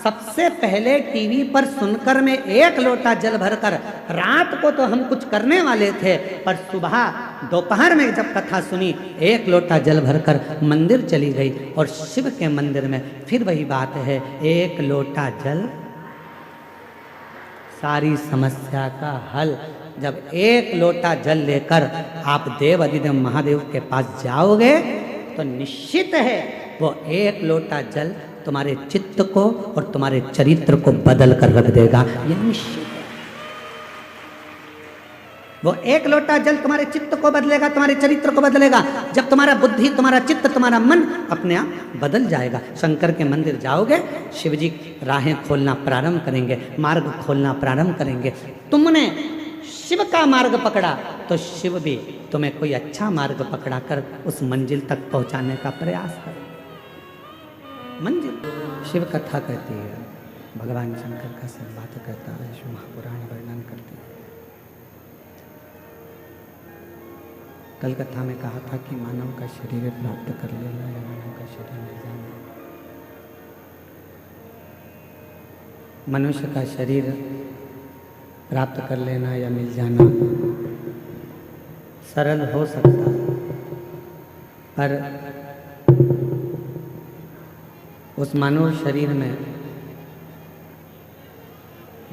सबसे पहले टीवी पर सुनकर में एक लोटा जल भरकर, रात को तो हम कुछ करने वाले थे, पर सुबह दोपहर में जब कथा सुनी, एक लोटा जल भरकर मंदिर चली गई। और शिव के मंदिर में फिर वही बात है, एक लोटा जल सारी समस्या का हल। जब एक लोटा जल लेकर आप देव अधिदेव महादेव के पास जाओगे तो निश्चित है वो एक लोटा जल तुम्हारे चित्त को और तुम्हारे चरित्र को बदल कर रख देगा, ये निश्चित है। वो एक लोटा जल तुम्हारे चित्त को बदलेगा, तुम्हारे चरित्र को बदलेगा। जब तुम्हारा बुद्धि, तुम्हारा चित्त, तुम्हारा मन अपने आप बदल जाएगा। शंकर के मंदिर जाओगे, शिवजी राहें खोलना प्रारंभ करेंगे, मार्ग खोलना प्रारंभ करेंगे। तुमने शिव का मार्ग पकड़ा तो शिव भी तुम्हें कोई अच्छा मार्ग पकड़ा कर उस मंजिल तक पहुंचाने का प्रयास करें। मंजिल शिव कथा कहती है, भगवान शंकर का सब बात कहता है, शिव महापुराण वर्णन करती है। कल कथा में कहा था कि मानव का शरीर प्राप्त कर लेना या मानव का शरीर ले जाना। मनुष्य का शरीर प्राप्त कर लेना या मिल जाना सरल हो सकता है, पर उस मानव शरीर में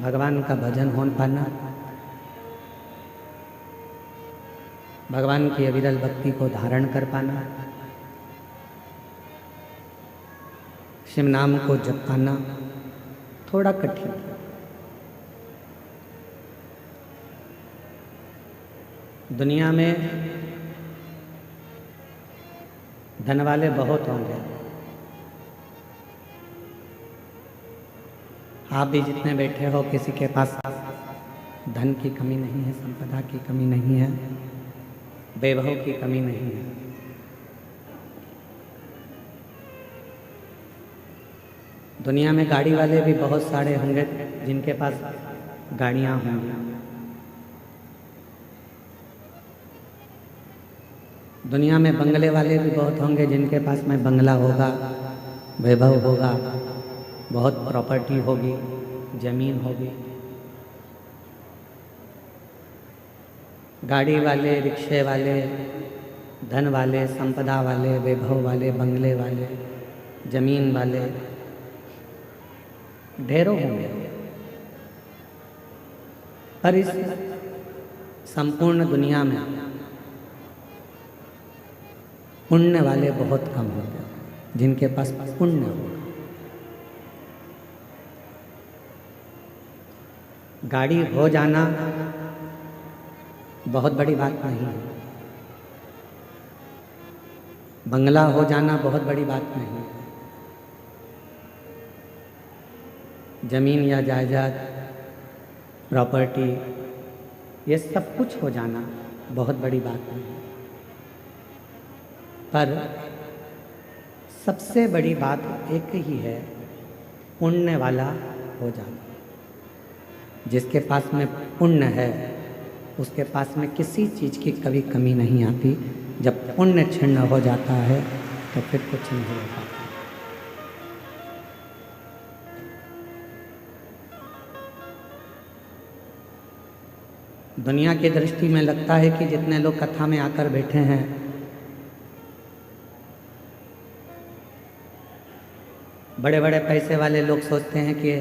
भगवान का भजन हो पाना, भगवान की अविरल भक्ति को धारण कर पाना, शिव नाम को जप पाना थोड़ा कठिन है। दुनिया में धन वाले बहुत होंगे, आप भी जितने बैठे हो किसी के पास धन की कमी नहीं है, संपदा की कमी नहीं है, वैभव की कमी नहीं है। दुनिया में गाड़ी वाले भी बहुत सारे होंगे जिनके पास गाड़ियां होंगी। दुनिया में बंगले वाले भी बहुत होंगे जिनके पास में बंगला होगा, वैभव होगा, बहुत प्रॉपर्टी होगी, जमीन होगी। गाड़ी वाले, रिक्शे वाले, धन वाले, संपदा वाले, वैभव वाले, बंगले वाले, जमीन वाले ढेरों होंगे, पर इस संपूर्ण दुनिया में पुण्य वाले बहुत कम होंगे, जिनके पास पुण्य होगा। गाड़ी हो जाना बहुत बड़ी बात नहीं है, बंगला हो जाना बहुत बड़ी बात नहीं है, जमीन या जायदाद, प्रॉपर्टी, ये सब कुछ हो जाना बहुत बड़ी बात नहीं है। पर सबसे बड़ी बात एक ही है, पुण्य वाला हो जाना। जिसके पास में पुण्य है उसके पास में किसी चीज़ की कभी कमी नहीं आती। जब पुण्य क्षीण हो जाता है तो फिर कुछ नहीं हो पाता। दुनिया की दृष्टि में लगता है कि जितने लोग कथा में आकर बैठे हैं, बड़े बड़े पैसे वाले लोग सोचते हैं कि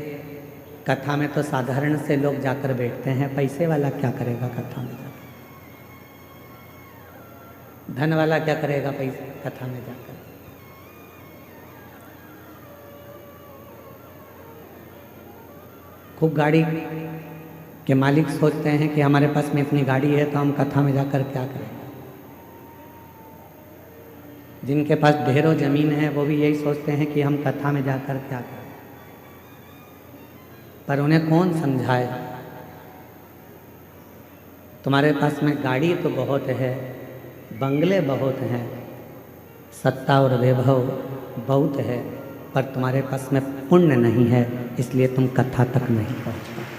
कथा में तो साधारण से लोग जाकर बैठते हैं, पैसे वाला क्या करेगा कथा में जाकर, धन वाला क्या करेगा पैसे कथा में जाकर। खूब गाड़ी के मालिक सोचते हैं कि हमारे पास में इतनी गाड़ी है तो हम कथा में जाकर क्या करें। जिनके पास ढेरों जमीन है वो भी यही सोचते हैं कि हम कथा में जाकर क्या करें। पर उन्हें कौन समझाए, तुम्हारे पास में गाड़ी तो बहुत है, बंगले बहुत हैं, सत्ता और वैभव बहुत है, पर तुम्हारे पास में पुण्य नहीं है, इसलिए तुम कथा तक नहीं पहुंच पाए।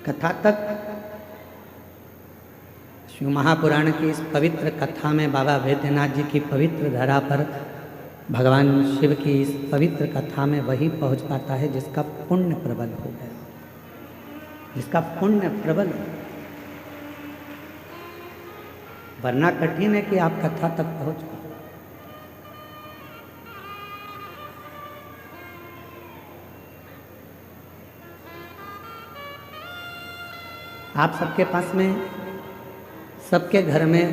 कथा तक शिव महापुराण की इस पवित्र कथा में बाबा वैद्यनाथ जी की पवित्र धरा पर भगवान शिव की इस पवित्र कथा में वही पहुंच पाता है जिसका पुण्य प्रबल हो गया, जिसका पुण्य प्रबल हो। वरना कठिन है कि आप कथा तक पहुंच पाओ। आप सबके पास में, सबके घर में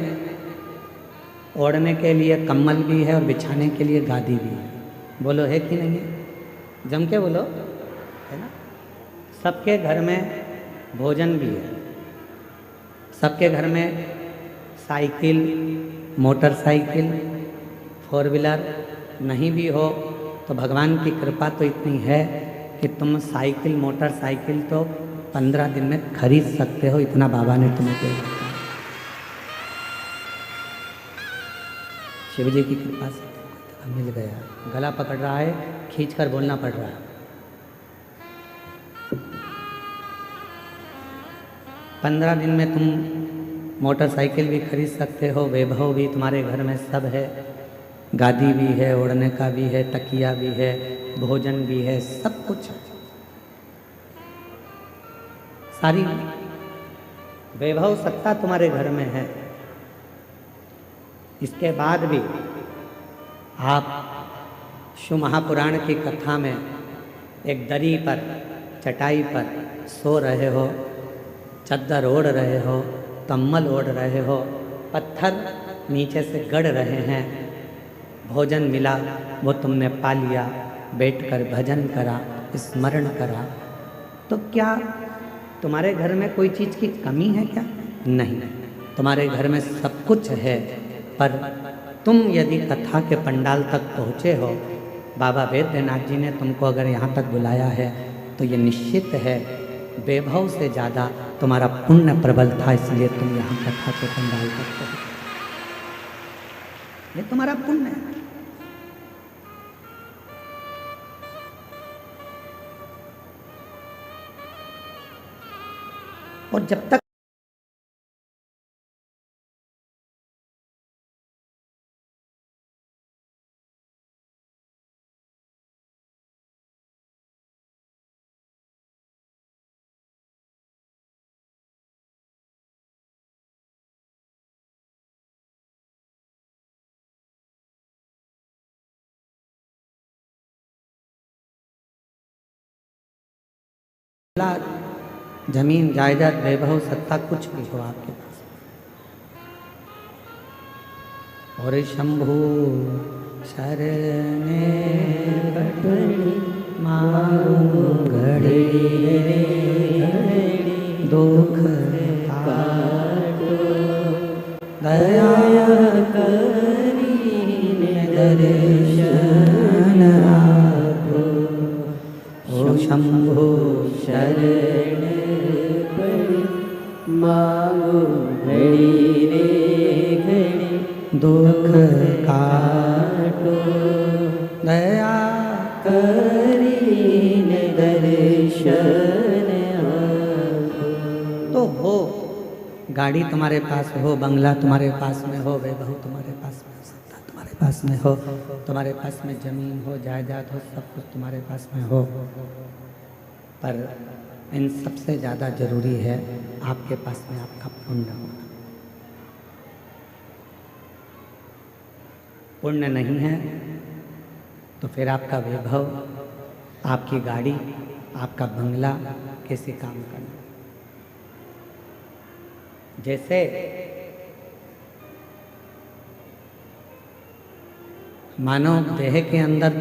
ओढ़ने के लिए कंबल भी है और बिछाने के लिए गादी भी है। बोलो है कि नहीं है? जम के बोलो, है ना? सबके घर में भोजन भी है, सबके घर में साइकिल, मोटरसाइकिल, फोर व्हीलर नहीं भी हो तो भगवान की कृपा तो इतनी है कि तुम साइकिल मोटरसाइकिल तो 15 दिन में खरीद सकते हो, इतना बाबा ने तुम्हें दे रखा है। शिव जी की कृपा से मिल गया। गला पकड़ रहा है, खींच कर बोलना पड़ रहा है। पंद्रह दिन में तुम मोटरसाइकिल भी खरीद सकते हो, वैभव भी तुम्हारे घर में सब है, गादी भी है, ओढ़ने का भी है, तकिया भी है, भोजन भी है, सब कुछ है। सारी वैभव सत्ता तुम्हारे घर में है। इसके बाद भी आप शिव महापुराण की कथा में एक दरी पर, चटाई पर सो रहे हो, चद्दर ओढ़ रहे हो, कम्बल ओढ़ रहे हो, पत्थर नीचे से गड़ रहे हैं, भोजन मिला वो तुमने पा लिया, बैठकर भजन करा, स्मरण करा, तो क्या तुम्हारे घर में कोई चीज़ की कमी है क्या? नहीं, तुम्हारे घर में सब कुछ है। पर तुम यदि कथा के पंडाल तक पहुँचे हो, बाबा वैद्यनाथ जी ने तुमको अगर यहाँ तक बुलाया है तो ये निश्चित है वैभव से ज़्यादा तुम्हारा पुण्य प्रबल था, इसलिए तुम यहाँ कथा के पंडाल तक पहुँचे। ये तुम्हारा पुण्य है। और जब तक जमीन जायदाद वैभव सत्ता कुछ भी हो आपके पास, और शंभु शरणे मारू घड़ी दुख काटो दया करीने दर्शन आपो। ओ शंभु शरण मांगो घड़ी रे घड़ी दुख काटो दया करीने दर्शन आपो। तो हो, गाड़ी तुम्हारे पास हो, बंगला तुम्हारे पास में हो, वैभव तुम्हारे पास में हो, सत्ता तुम्हारे पास में हो, तुम्हारे पास में जमीन हो, जायदाद हो, सब कुछ तुम्हारे पास में हो, पर इन सबसे ज़्यादा जरूरी है आपके पास में आपका पुण्य होना। पुण्य नहीं है तो फिर आपका वैभव, आपकी गाड़ी, आपका बंगला कैसे काम करना। जैसे मानव देह के अंदर,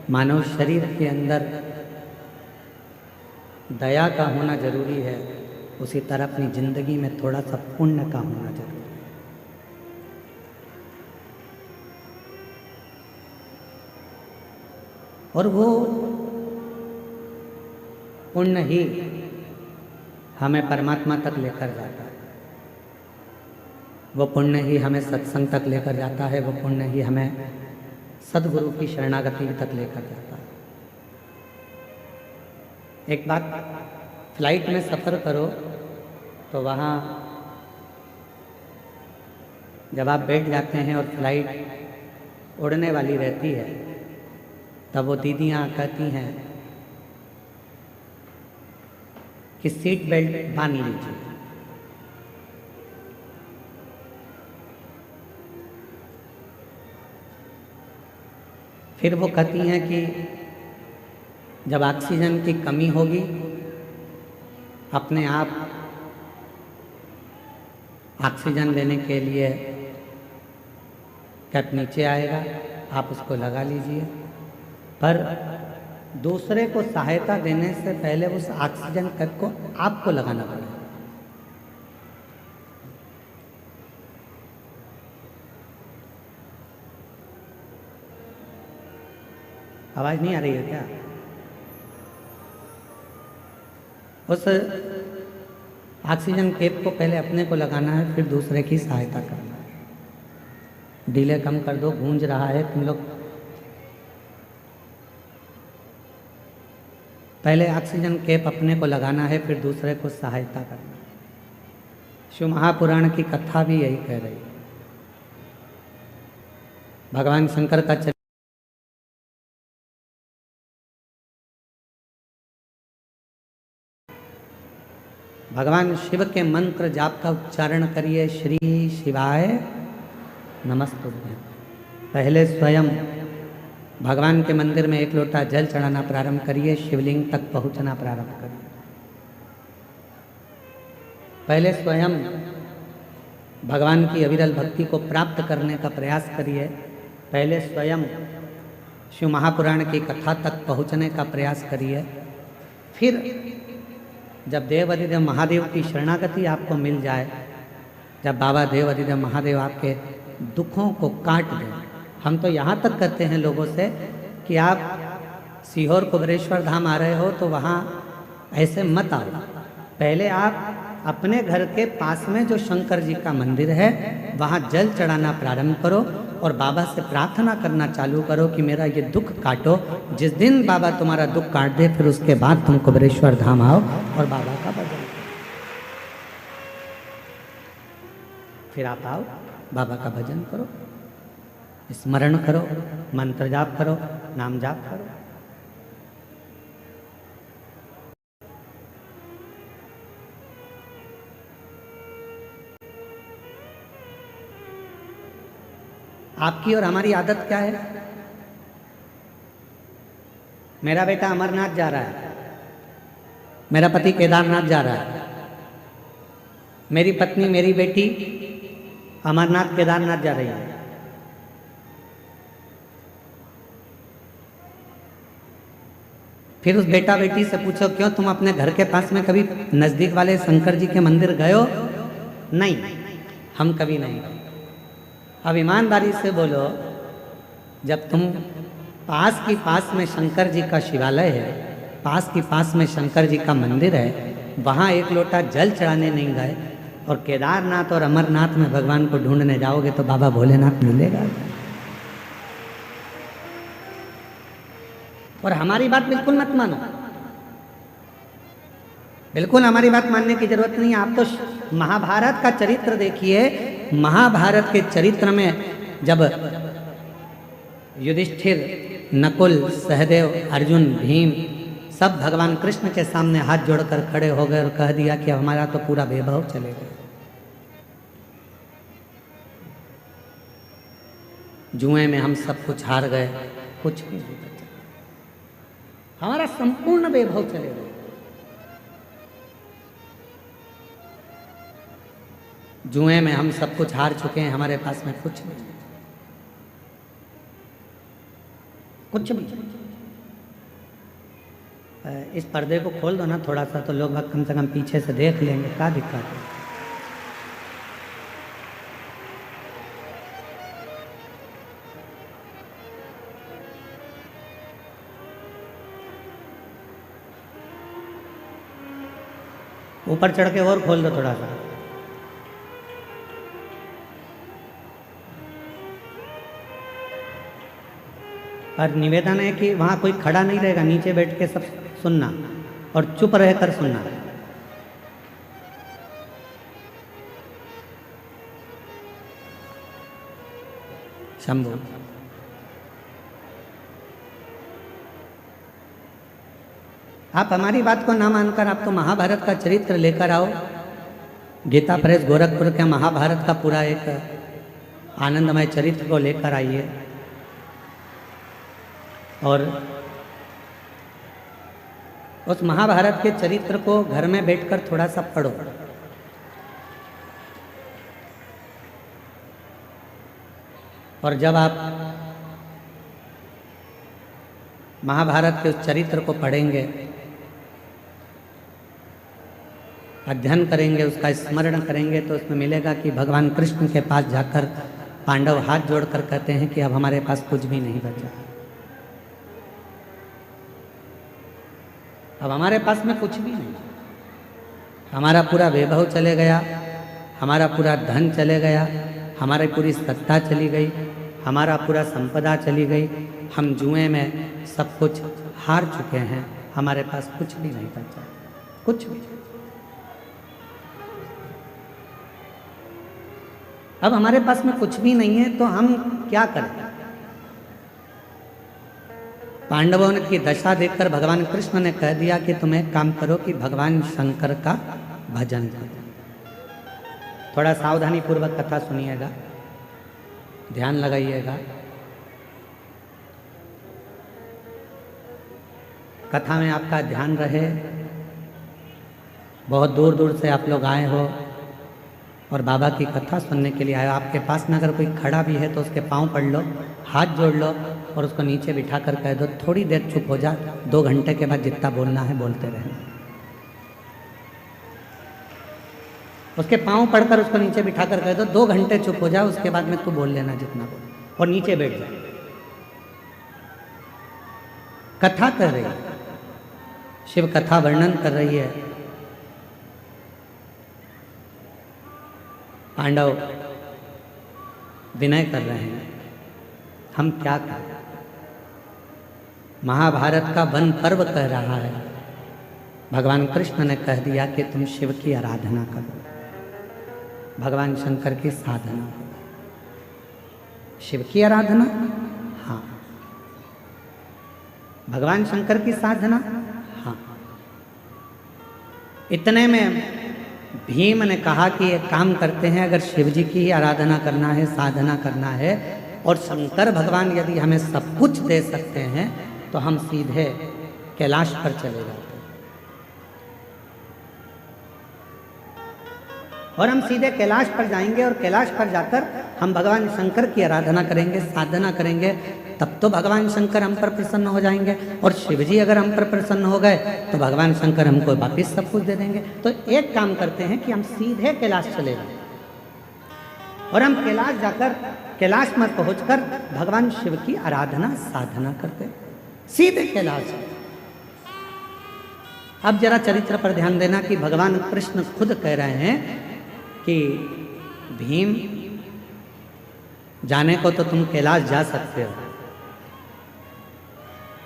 मानव शरीर के अंदर दया का होना जरूरी है, उसी तरह अपनी जिंदगी में थोड़ा सा पुण्य का होना जरूरी है। और वो पुण्य ही हमें परमात्मा तक लेकर जाता है, वो पुण्य ही हमें सत्संग तक लेकर जाता है, वो पुण्य ही हमें सद्गुरु की शरणागति तक लेकर जाता है। एक बात, फ्लाइट में सफ़र करो तो वहाँ जब आप बैठ जाते हैं और फ्लाइट उड़ने वाली रहती है, तब वो दीदियाँ कहती हैं कि सीट बेल्ट बांध लीजिए। फिर वो कहती हैं कि जब ऑक्सीजन की कमी होगी, अपने आप ऑक्सीजन लेने के लिए कैप नीचे आएगा, आप उसको लगा लीजिए। पर दूसरे को सहायता देने से पहले उस ऑक्सीजन कैप को आपको लगाना पड़ेगा। आवाज नहीं आ रही है क्या? उस ऑक्सीजन कैप को पहले अपने को लगाना है, फिर दूसरे की सहायता करना है। डिले कम कर दो, गूंज रहा है तुम लोग। पहले ऑक्सीजन कैप अपने को लगाना है, फिर दूसरे को सहायता करना है। शिव महापुराण की कथा भी यही कह रही है। भगवान शंकर का भगवान शिव के मंत्र जाप का उच्चारण करिए, श्री शिवाय नमस्तुभ्यं। पहले स्वयं भगवान के मंदिर में एक लोटा जल चढ़ाना प्रारंभ करिए, शिवलिंग तक पहुंचना प्रारंभ करिए। पहले स्वयं भगवान की अविरल भक्ति को प्राप्त करने का प्रयास करिए। पहले स्वयं शिव महापुराण की कथा तक पहुंचने का प्रयास करिए। फिर जब देव अधिदेव महादेव की शरणागति आपको मिल जाए, जब बाबा देव अधिदेव महादेव आपके दुखों को काट दें। हम तो यहाँ तक कहते हैं लोगों से कि आप सीहोर कुबेरेश्वर धाम आ रहे हो तो वहाँ ऐसे मत आओ। पहले आप अपने घर के पास में जो शंकर जी का मंदिर है वहाँ जल चढ़ाना प्रारंभ करो और बाबा से प्रार्थना करना चालू करो कि मेरा ये दुख काटो। जिस दिन बाबा तुम्हारा दुख काट दे, फिर उसके बाद तुम कुबेरेश्वर धाम आओ और बाबा का भजन करो। फिर आप आओ, बाबा का भजन करो, स्मरण करो, मंत्र जाप करो, नाम जाप करो। आपकी और हमारी आदत क्या है? मेरा बेटा अमरनाथ जा रहा है, मेरा पति केदारनाथ जा रहा है, मेरी पत्नी मेरी बेटी अमरनाथ केदारनाथ जा रही है। फिर उस बेटा बेटी से पूछो, क्यों तुम अपने घर के पास में कभी नजदीक वाले शंकर जी के मंदिर गए हो? नहीं, हम कभी नहीं गए। अब ईमानदारी से बोलो, जब तुम पास में शंकर जी का शिवालय है, पास में शंकर जी का मंदिर है, वहाँ एक लोटा जल चढ़ाने नहीं गए और केदारनाथ और अमरनाथ में भगवान को ढूंढने जाओगे तो बाबा भोलेनाथ मिलेगा? और हमारी बात बिल्कुल मत मानो, बिल्कुल हमारी बात मानने की जरूरत नहीं है। आप तो महाभारत का चरित्र देखिए। महाभारत के चरित्र में जब युधिष्ठिर, नकुल, सहदेव, अर्जुन, भीम सब भगवान कृष्ण के सामने हाथ जोड़कर खड़े हो गए और कह दिया कि हमारा तो पूरा वैभव चलेगा, जुए में हम सब कुछ हार गए, कुछ नहीं बचा, हमारा संपूर्ण वैभव चलेगा। जुए में हम सब कुछ हार चुके हैं, हमारे पास में कुछ नहीं, कुछ भी। इस पर्दे को खोल दो ना थोड़ा सा, तो लोग कम से कम पीछे से देख लेंगे, क्या दिक्कत है। ऊपर चढ़ के और खोल दो थोड़ा सा। और निवेदन है कि वहाँ कोई खड़ा नहीं रहेगा, नीचे बैठ के सब सुनना और चुप रहकर सुनना। शंभु। आप हमारी बात को ना मानकर आप तो महाभारत का चरित्र लेकर आओ। गीता प्रेस गोरखपुर के महाभारत का पूरा एक आनंदमय चरित्र को लेकर आइए और उस महाभारत के चरित्र को घर में बैठकर थोड़ा सा पढ़ो। और जब आप महाभारत के उस चरित्र को पढ़ेंगे, अध्ययन करेंगे, उसका स्मरण करेंगे, तो उसमें मिलेगा कि भगवान कृष्ण के पास जाकर पांडव हाथ जोड़कर कहते हैं कि अब हमारे पास कुछ भी नहीं बचा, अब हमारे पास में कुछ भी नहीं, हमारा पूरा वैभव चले गया, हमारा पूरा धन चले गया, हमारी पूरी सत्ता चली गई, हमारा पूरा संपदा चली गई, हम जुए में सब कुछ हार चुके हैं, हमारे पास कुछ भी नहीं बचा, कुछ भी। अब हमारे पास में कुछ भी नहीं है तो हम क्या करें? पांडवों की दशा देखकर भगवान कृष्ण ने कह दिया कि तुम एक काम करो कि भगवान शंकर का भजन करो। थोड़ा सावधानी पूर्वक कथा सुनिएगा, ध्यान लगाइएगा। कथा में आपका ध्यान रहे। बहुत दूर दूर से आप लोग आए हो और बाबा की कथा सुनने के लिए आए हो। आपके पास में अगर कोई खड़ा भी है तो उसके पांव पड़ लो, हाथ जोड़ लो और उसको नीचे बिठा कर कह दो थोड़ी देर चुप हो जा, 2 घंटे के बाद जितना बोलना है बोलते रहना। उसके पांव पड़कर उसको नीचे बिठा कर कह दो 2 घंटे चुप हो जा, उसके बाद में तू बोल लेना जितना बोल, और नीचे बैठ जा। कथा कर रही है, शिव कथा वर्णन कर रही है। पांडव विनय कर रहे हैं, हम क्या करें? महाभारत का वन पर्व कह रहा है। भगवान कृष्ण ने कह दिया कि तुम शिव की आराधना करो, भगवान शंकर की साधना करो। शिव की आराधना, हाँ। भगवान शंकर की साधना, हाँ। इतने में भीम ने कहा कि एक काम करते हैं, अगर शिव जी की ही आराधना करना है, साधना करना है, और शंकर भगवान यदि हमें सब कुछ दे सकते हैं तो हम सीधे कैलाश पर चले जाते हैं और हम सीधे कैलाश पर जाएंगे और कैलाश पर जाकर हम भगवान शंकर की आराधना करेंगे, साधना करेंगे। तब तो भगवान शंकर हम पर प्रसन्न हो जाएंगे, और शिव जी अगर हम पर प्रसन्न हो गए तो भगवान शंकर हमको वापिस सब कुछ दे देंगे। तो एक काम करते हैं कि हम सीधे कैलाश चले जाएं और हम कैलाश जाकर, कैलाश में पहुंचकर भगवान शिव की आराधना साधना करते, सीधे कैलाश। अब जरा चरित्र पर ध्यान देना कि भगवान कृष्ण खुद कह रहे हैं कि भीम, जाने को तो तुम कैलाश जा सकते हो,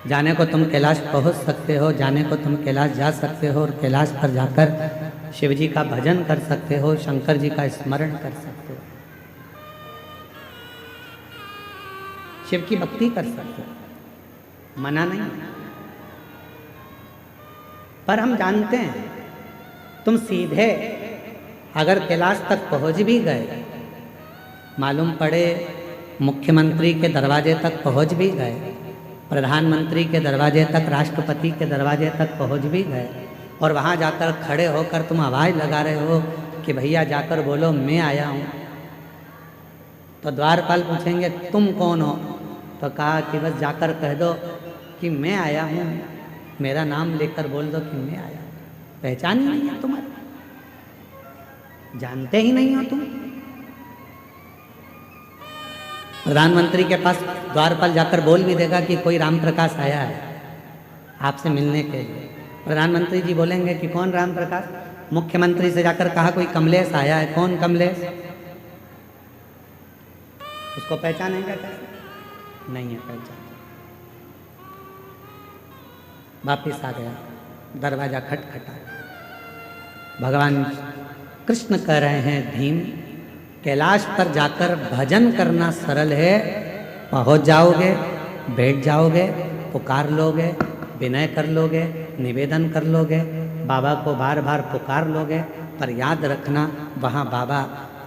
जाने को तुम कैलाश पहुंच सकते हो, जाने को तुम कैलाश जा सकते हो और कैलाश पर जाकर शिव जी का भजन कर सकते हो, शंकर जी का स्मरण कर सकते हो, शिव की भक्ति कर सकते हो, मना नहीं। पर हम जानते हैं तुम सीधे अगर कैलाश तक पहुंच भी गए, मालूम पड़े मुख्यमंत्री के दरवाजे तक पहुंच भी गए, प्रधानमंत्री के दरवाजे तक, राष्ट्रपति के दरवाजे तक पहुंच भी गए, और वहां जाकर खड़े होकर तुम आवाज़ लगा रहे हो कि भैया जाकर बोलो मैं आया हूँ, तो द्वारपाल पूछेंगे तुम कौन हो? तो कहा कि बस जाकर कह दो कि मैं आया हूँ, मेरा नाम लेकर बोल दो कि मैं आया हूँ। पहचान ही नहीं है तुम्हारी, जानते ही नहीं हो तुम। प्रधानमंत्री के पास द्वारपाल जाकर बोल भी देगा कि कोई राम प्रकाश आया है आपसे मिलने के लिए, प्रधानमंत्री जी बोलेंगे कि कौन राम प्रकाश? मुख्यमंत्री से जाकर कहा कोई कमलेश आया है, कौन कमलेश? उसको पहचानेंगे कैसे? नहीं है पहचान। वापिस आ गया, दरवाजा खटखटा। भगवान कृष्ण कह रहे हैं भीम, कैलाश पर जाकर भजन करना सरल है, पहुंच जाओगे, बैठ जाओगे, पुकार लोगे, विनय कर लोगे, निवेदन कर लोगे, बाबा को बार बार पुकार लोगे, पर याद रखना वहाँ बाबा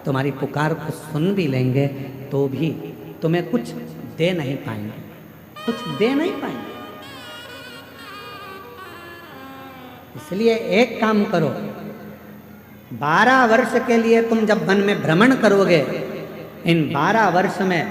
तुम्हारी पुकार को सुन भी लेंगे तो भी तुम्हें कुछ दे नहीं पाएंगे, कुछ दे नहीं पाएंगे। इसलिए एक काम करो, 12 वर्ष के लिए तुम जब वन में भ्रमण करोगे, इन 12 वर्ष में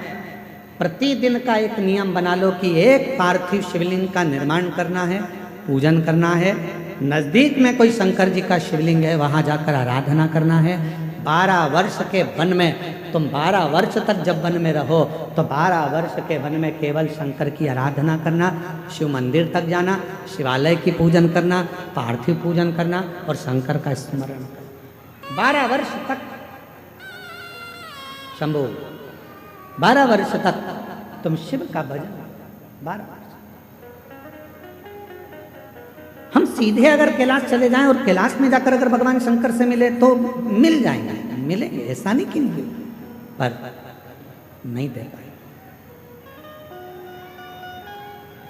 प्रतिदिन का एक नियम बना लो कि एक पार्थिव शिवलिंग का निर्माण करना है, पूजन करना है। नज़दीक में कोई शंकर जी का शिवलिंग है, वहाँ जाकर आराधना करना है। 12 वर्ष के वन में तुम 12 वर्ष तक जब वन में रहो तो 12 वर्ष के वन में केवल शंकर की आराधना करना, शिव मंदिर तक जाना, शिवालय की पूजन करना, पार्थिव पूजन करना और शंकर का स्मरण करना। 12 वर्ष तक शंभू, 12 वर्ष तक तुम शिव का भजन, 12 वर्ष। हम सीधे अगर कैलाश चले जाएं और कैलाश में जाकर अगर भगवान शंकर से मिले तो मिल जाएंगे, मिलेंगे, ऐसा नहीं कि नहीं, पर नहीं दे पाए,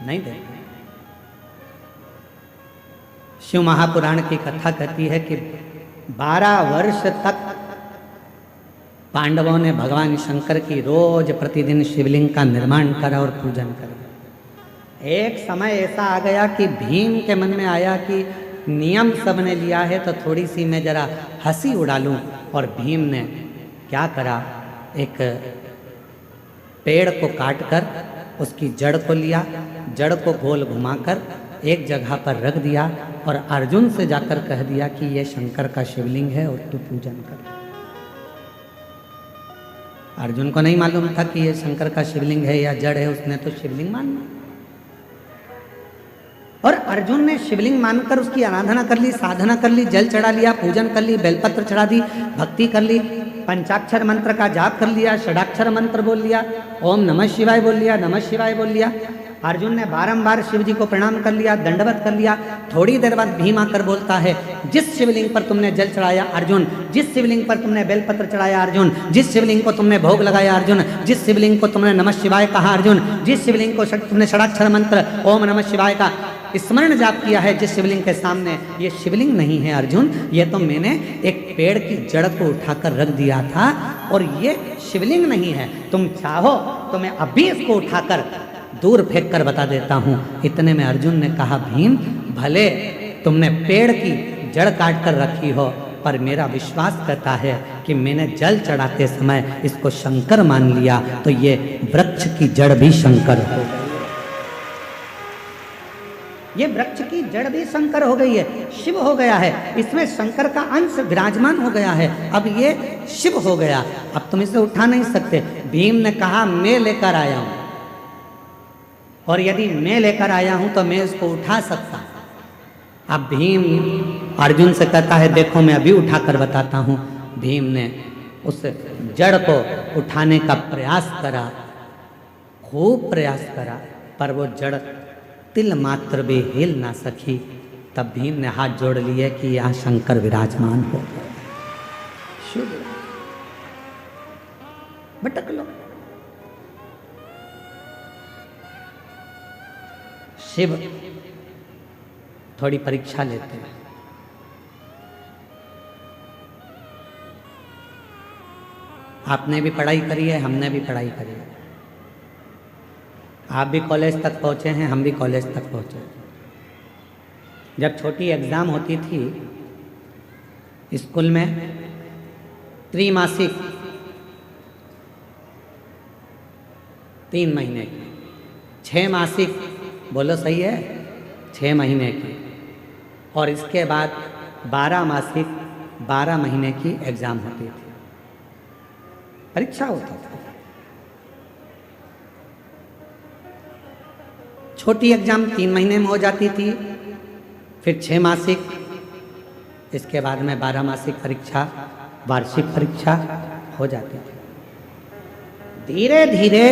नहीं दे पाए। शिव महापुराण की कथा कहती है कि 12 वर्ष तक पांडवों ने भगवान शंकर की रोज प्रतिदिन शिवलिंग का निर्माण करा और पूजन करा। एक समय ऐसा आ गया कि भीम के मन में आया कि नियम सबने लिया है तो थोड़ी सी मैं जरा हंसी उड़ा लूं, और भीम ने क्या करा, एक पेड़ को काटकर उसकी जड़ को लिया, जड़ को गोल घुमाकर एक जगह पर रख दिया और अर्जुन से जाकर कह दिया कि ये शंकर का शिवलिंग है और तू पूजन कर। अर्जुन को नहीं मालूम था कि ये शंकर का शिवलिंग है या जड़ है, उसने तो शिवलिंग माना और अर्जुन ने शिवलिंग मानकर उसकी आराधना कर ली, साधना कर ली, जल चढ़ा लिया, पूजन कर ली, बेलपत्र चढ़ा दी, भक्ति कर ली, पंचाक्षर मंत्र का जाप कर लिया, षडाक्षर मंत्र बोल लिया, ओम नमः शिवाय बोल लिया, नमः शिवाय बोल लिया। अर्जुन ने बारंबार शिव जी को प्रणाम कर लिया, दंडवत कर लिया। थोड़ी देर बाद भीम आकर बोलता है, जिस शिवलिंग पर तुमने जल चढ़ाया अर्जुन, जिस शिवलिंग पर तुमने बेलपत्र चढ़ाया अर्जुन, जिस शिवलिंग को तुमने भोग लगाया अर्जुन, जिस शिवलिंग को तुमने नमः शिवाय कहा अर्जुन, जिस शिवलिंग को तुमने षडाक्षर मंत्र ओम नमः शिवाय का स्मरण जाप किया है, जिस शिवलिंग के सामने, ये शिवलिंग नहीं है अर्जुन, ये तो मैंने एक पेड़ की जड़ को उठाकर रख दिया था और ये शिवलिंग नहीं है। तुम चाहो तो मैं अभी इसको उठाकर दूर फेंक कर बता देता हूँ। इतने में अर्जुन ने कहा, भीम भले तुमने पेड़ की जड़ काट कर रखी हो, पर मेरा विश्वास करता है कि मैंने जल चढ़ाते समय इसको शंकर मान लिया तो ये वृक्ष की जड़ भी शंकर हो गई, ये वृक्ष की जड़ भी शंकर हो गई है, शिव हो गया है, इसमें शंकर का अंश विराजमान हो गया है, अब ये शिव हो गया, अब तुम इसे उठा नहीं सकते। भीम ने कहा, मैं लेकर आया हूं और यदि मैं लेकर आया हूं तो मैं इसको उठा सकता। अब भीम अर्जुन से कहता है, देखो मैं अभी उठाकर बताता हूं। भीम ने उस जड़ को उठाने का प्रयास करा, खूब प्रयास करा, पर वो जड़ तिल मात्र भी हिल ना सकी। तब भीम ने हाथ जोड़ लिए कि यहाँ शंकर विराजमान हो गए। शुभ भटक लो। शिव थोड़ी परीक्षा लेते हैं। आपने भी पढ़ाई करी है, हमने भी पढ़ाई करी है। आप भी कॉलेज तक पहुँचे हैं, हम भी कॉलेज तक पहुँचे। जब छोटी एग्ज़ाम होती थी स्कूल में, त्रैमासिक 3 महीने की, 6 मासिक, बोलो सही है, 6 महीने की, और इसके बाद 12 मासिक 12 महीने की एग्ज़ाम होती थी, परीक्षा होता था। छोटी एग्ज़ाम 3 महीने में हो जाती थी, फिर 6 मासिक, इसके बाद में 12 मासिक परीक्षा, वार्षिक परीक्षा हो जाती थी। धीरे धीरे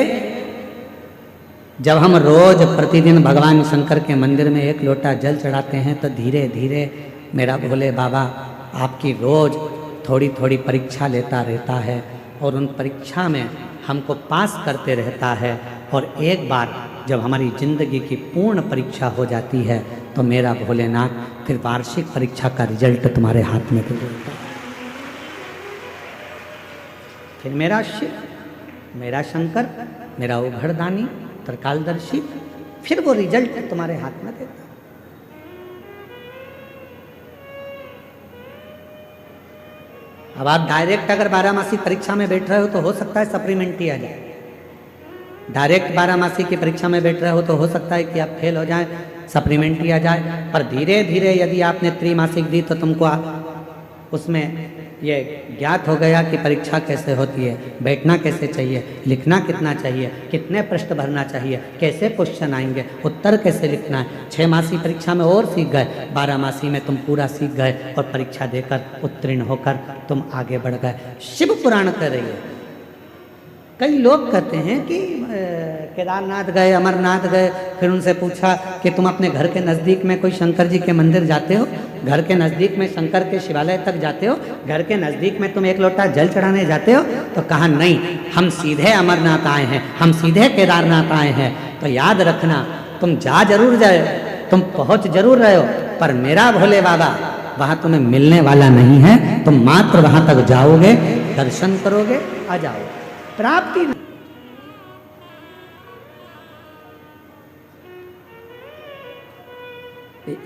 जब हम रोज प्रतिदिन भगवान शंकर के मंदिर में 1 लोटा जल चढ़ाते हैं तो धीरे धीरे मेरा भोले बाबा आपकी रोज थोड़ी थोड़ी परीक्षा लेता रहता है और उन परीक्षा में हमको पास करते रहता है। और एक बार जब हमारी जिंदगी की पूर्ण परीक्षा हो जाती है तो मेरा भोलेनाथ फिर वार्षिक परीक्षा का रिजल्ट तुम्हारे हाथ में दे देता है। फिर मेरा शिव, मेरा शंकर, मेरा उघड़दानी, त्रिकालदर्शी, फिर वो रिजल्ट तुम्हारे हाथ में देता है। अब आप डायरेक्ट अगर 12मासी परीक्षा में बैठ रहे हो तो हो सकता है सप्लीमेंट्री आ जाए। डायरेक्ट 12मासी की परीक्षा में बैठ रहे हो तो हो सकता है कि आप फेल हो जाए, सप्लीमेंट्री आ जाए। पर धीरे धीरे यदि आपने त्रिमासिक दी तो तुमको उसमें ये ज्ञात हो गया कि परीक्षा कैसे होती है, बैठना कैसे चाहिए, लिखना कितना चाहिए, कितने प्रश्न भरना चाहिए, कैसे क्वेश्चन आएंगे, उत्तर कैसे लिखना है। 6मासी परीक्षा में और सीख गए, 12मासी में तुम पूरा सीख गए और परीक्षा देकर उत्तीर्ण होकर तुम आगे बढ़ गए। शिव पुराण कह रही है। कई लोग कहते हैं कि केदारनाथ गए, अमरनाथ गए, फिर उनसे पूछा कि तुम अपने घर के नज़दीक में कोई शंकर जी के मंदिर जाते हो, घर के नज़दीक में शंकर के शिवालय तक जाते हो, घर के नज़दीक में तुम एक लोटा जल चढ़ाने जाते हो? तो कहा नहीं, हम सीधे अमरनाथ आए हैं, हम सीधे केदारनाथ आए हैं। तो याद रखना, तुम जा जरूर जाए, तुम पहुँच जरूर रहे हो, पर मेरा भोले बाबा वहाँ तुम्हें मिलने वाला नहीं है। तुम मात्र वहाँ तक जाओगे, दर्शन करोगे, आ जाओगे, प्राप्ति।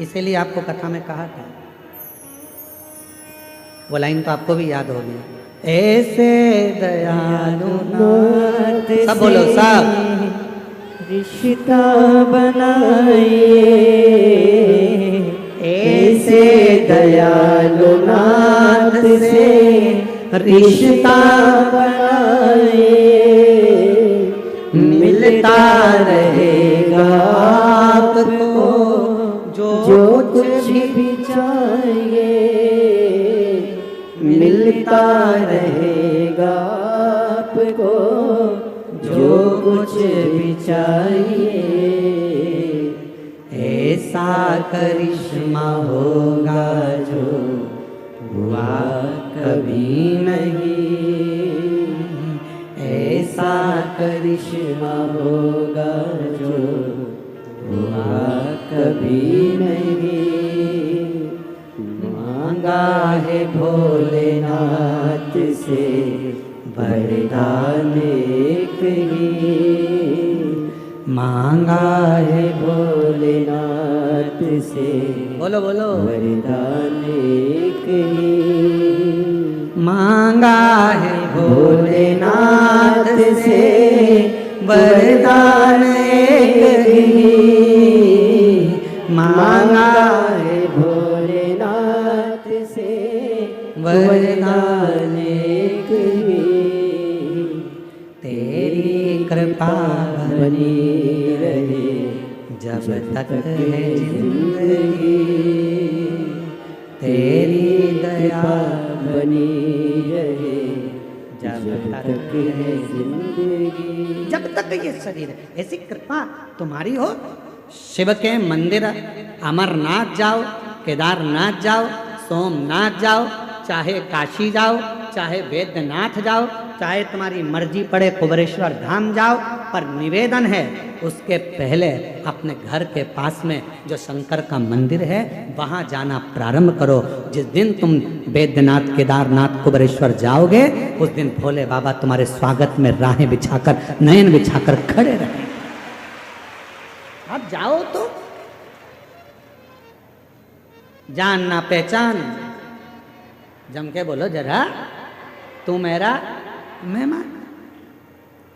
इसीलिए आपको कथा में कहा था, वो लाइन तो आपको भी याद होगी, ऐसे दयालु नाथ, सब बोलो सब, रिश्ता बनाइए, ऐसे दयालु नाथ से रिश्ता बनाइए, मिलता रहेगा आपको जो कुछ भी चाहिए, मिलता रहेगा आपको जो कुछ भी चाहिए। ऐसा करिश्मा होगा जो हुआ कभी नहीं, ऐसा करिश्मा होगा जो हुआ कभी नहीं। मांगा है भोलेनाथ से वरदान एक ही, मांगा है भोलेनाथ से, बोलो बोलो, वरदान एक ही। मांगा है भोलेनाथ से वरदान एक ही, मांगा है भोलेनाथ से वरदान एक ही। तेरी कृपा बनी रहे जब तक है जिंदगी, तेरी दया बनी रहे जब तक है जिंदगी, जब तक ये शरीर है। ऐसी कृपा तुम्हारी हो। शिव के मंदिर अमरनाथ जाओ, केदारनाथ जाओ, सोमनाथ जाओ, चाहे काशी जाओ, चाहे वैद्यनाथ जाओ, चाहे तुम्हारी मर्जी पड़े कुबेरेश्वर धाम जाओ, पर निवेदन है उसके पहले अपने घर के पास में जो शंकर का मंदिर है वहाँ जाना प्रारंभ करो। जिस दिन तुम वैद्यनाथ, केदारनाथ, कुबेरेश्वर जाओगे उस दिन भोले बाबा तुम्हारे स्वागत में राहें बिछाकर, नयन बिछाकर खड़े रहे। आप जाओ तो जान ना पहचान, जम के बोलो जरा, तू मेरा मेहमान।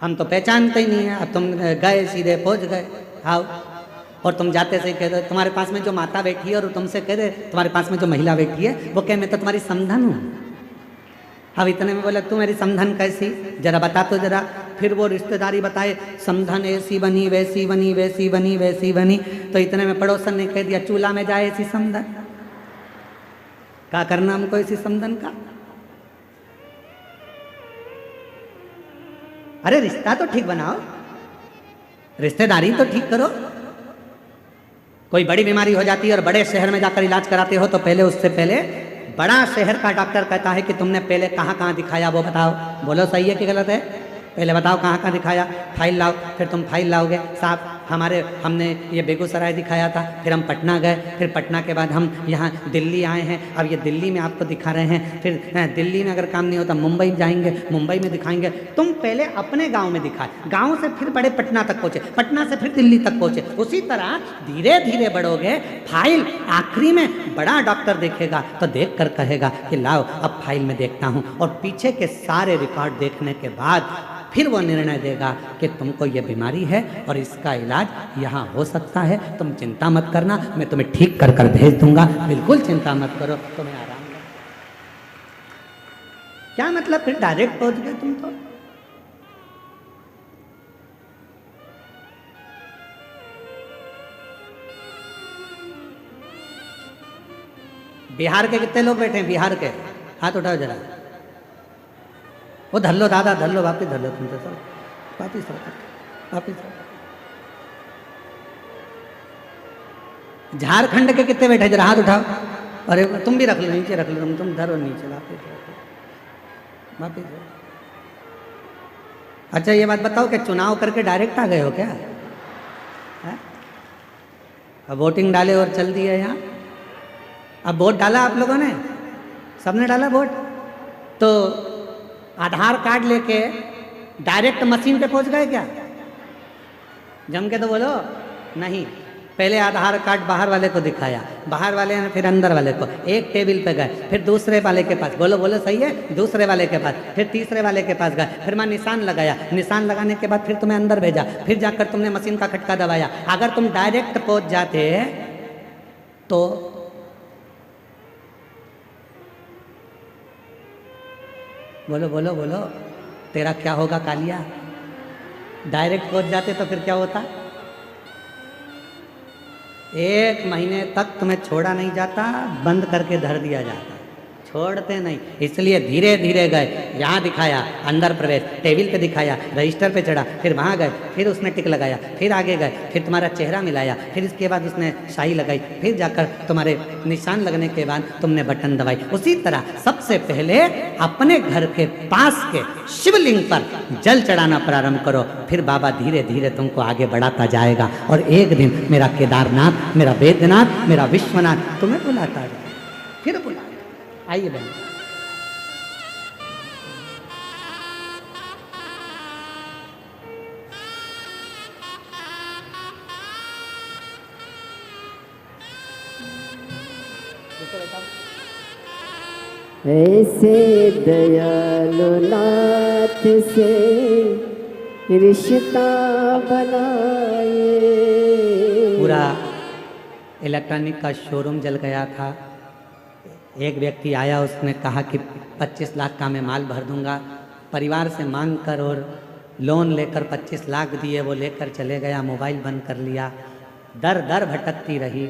हम तो पहचानते ही नहीं है। अब तुम गए सीधे पहुंच गए, आओ, और तुम जाते से कह दो तुम्हारे पास में जो माता बैठी है, और तुमसे कह दे तुम्हारे पास में जो महिला बैठी है वो कह मैं तो तुम्हारी समधन हूँ। अब इतने में बोला तू मेरी समधन कैसी, जरा बता तो जरा। फिर वो रिश्तेदारी बताए, समधन ऐसी बनी, वैसी बनी, वैसी बनी, वैसी बनी। तो इतने में पड़ोसन ने कह दिया चूल्हा में जाए ऐसी समधन। क्या करना हमको ऐसी समधन का? अरे रिश्ता तो ठीक बनाओ, रिश्तेदारी तो ठीक करो। कोई बड़ी बीमारी हो जाती है और बड़े शहर में जाकर इलाज कराते हो तो पहले उससे पहले बड़ा शहर का डॉक्टर कहता है कि तुमने पहले कहाँ कहाँ दिखाया वो बताओ। बोलो सही है कि गलत है? पहले बताओ कहाँ कहाँ दिखाया, फाइल लाओ, फिर तुम फाइल लाओगे साहब। हमने ये बेगूसराय दिखाया था, फिर हम पटना गए, फिर पटना के बाद हम यहाँ दिल्ली आए हैं, अब ये दिल्ली में आपको दिखा रहे हैं, फिर दिल्ली में अगर काम नहीं होता मुंबई जाएंगे, मुंबई में दिखाएंगे। तुम पहले अपने गांव में दिखाए, गांव से फिर बड़े पटना तक पहुँचे, पटना से फिर दिल्ली तक पहुँचे। उसी तरह धीरे धीरे बढ़ोगे। फाइल आखिरी में बड़ा डॉक्टर देखेगा तो देख कर कहेगा कि लाओ अब फाइल में देखता हूँ, और पीछे के सारे रिकॉर्ड देखने के बाद फिर वो निर्णय देगा कि तुमको ये बीमारी है और इसका इलाज यहाँ हो सकता है, तुम चिंता मत करना, मैं तुम्हें ठीक कर कर भेज दूंगा, बिल्कुल चिंता मत करो, तुम्हें आराम है। क्या मतलब फिर डायरेक्ट पहुंच गए तुम तो। बिहार के कितने लोग बैठे हैं, बिहार के हाथ उठाओ जरा। वो धर लो दादा, धर लो, वापिस धर लो, तुम तो सब वापिस वापिस। झारखंड के कितने बैठे, जरा हाथ उठाओ। अरे तुम भी रख लो, नीचे रख लो, तुम धरो नीचे, वापिस वापिस। अच्छा ये बात बताओ कि चुनाव करके डायरेक्ट आ गए हो क्या? अब वोटिंग डाले और चल दिए यहाँ। अब वोट डाला आप लोगों ने, सबने डाला वोट, तो आधार कार्ड लेके डायरेक्ट मशीन पे पहुंच गए क्या? जम के तो बोलो नहीं। पहले आधार कार्ड बाहर वाले को दिखाया, बाहर वाले ने फिर अंदर वाले को, एक टेबल पे गए, फिर दूसरे वाले के पास, बोलो बोलो सही है, दूसरे वाले के पास, फिर तीसरे वाले के पास गए, फिर वहाँ निशान लगाया, निशान लगाने के बाद फिर तुम्हें अंदर भेजा, फिर जाकर तुमने मशीन का खटका दबाया। अगर तुम डायरेक्ट पहुंच जाते तो बोलो बोलो बोलो, तेरा क्या होगा कालिया? डायरेक्ट पहुंच जाते तो फिर क्या होता? 1 महीने तक तुम्हें छोड़ा नहीं जाता, बंद करके धर दिया जाता, छोड़ते नहीं। इसलिए धीरे धीरे गए, यहाँ दिखाया अंदर प्रवेश, टेबल पे दिखाया, रजिस्टर पे चढ़ा, फिर वहाँ गए, फिर उसने टिक लगाया, फिर आगे गए, फिर तुम्हारा चेहरा मिलाया, फिर इसके बाद उसने शाही लगाई, फिर जाकर तुम्हारे निशान लगने के बाद तुमने बटन दबाई। उसी तरह सबसे पहले अपने घर के पास के शिवलिंग पर जल चढ़ाना प्रारंभ करो, फिर बाबा धीरे धीरे तुमको आगे बढ़ाता जाएगा, और एक दिन मेरा केदारनाथ, मेरा बैद्यनाथ, मेरा विश्वनाथ तुम्हें बुलाता जाएगा, फिर बुला। आइए बहन, ऐसे दयालु नाथ से रिश्ता बनाए। पूरा इलेक्ट्रॉनिक का शोरूम जल गया था। एक व्यक्ति आया, उसने कहा कि 25 लाख का मैं माल भर दूंगा। परिवार से मांग कर और लोन लेकर 25 लाख दिए, वो लेकर चले गया, मोबाइल बंद कर लिया। दर दर भटकती रही,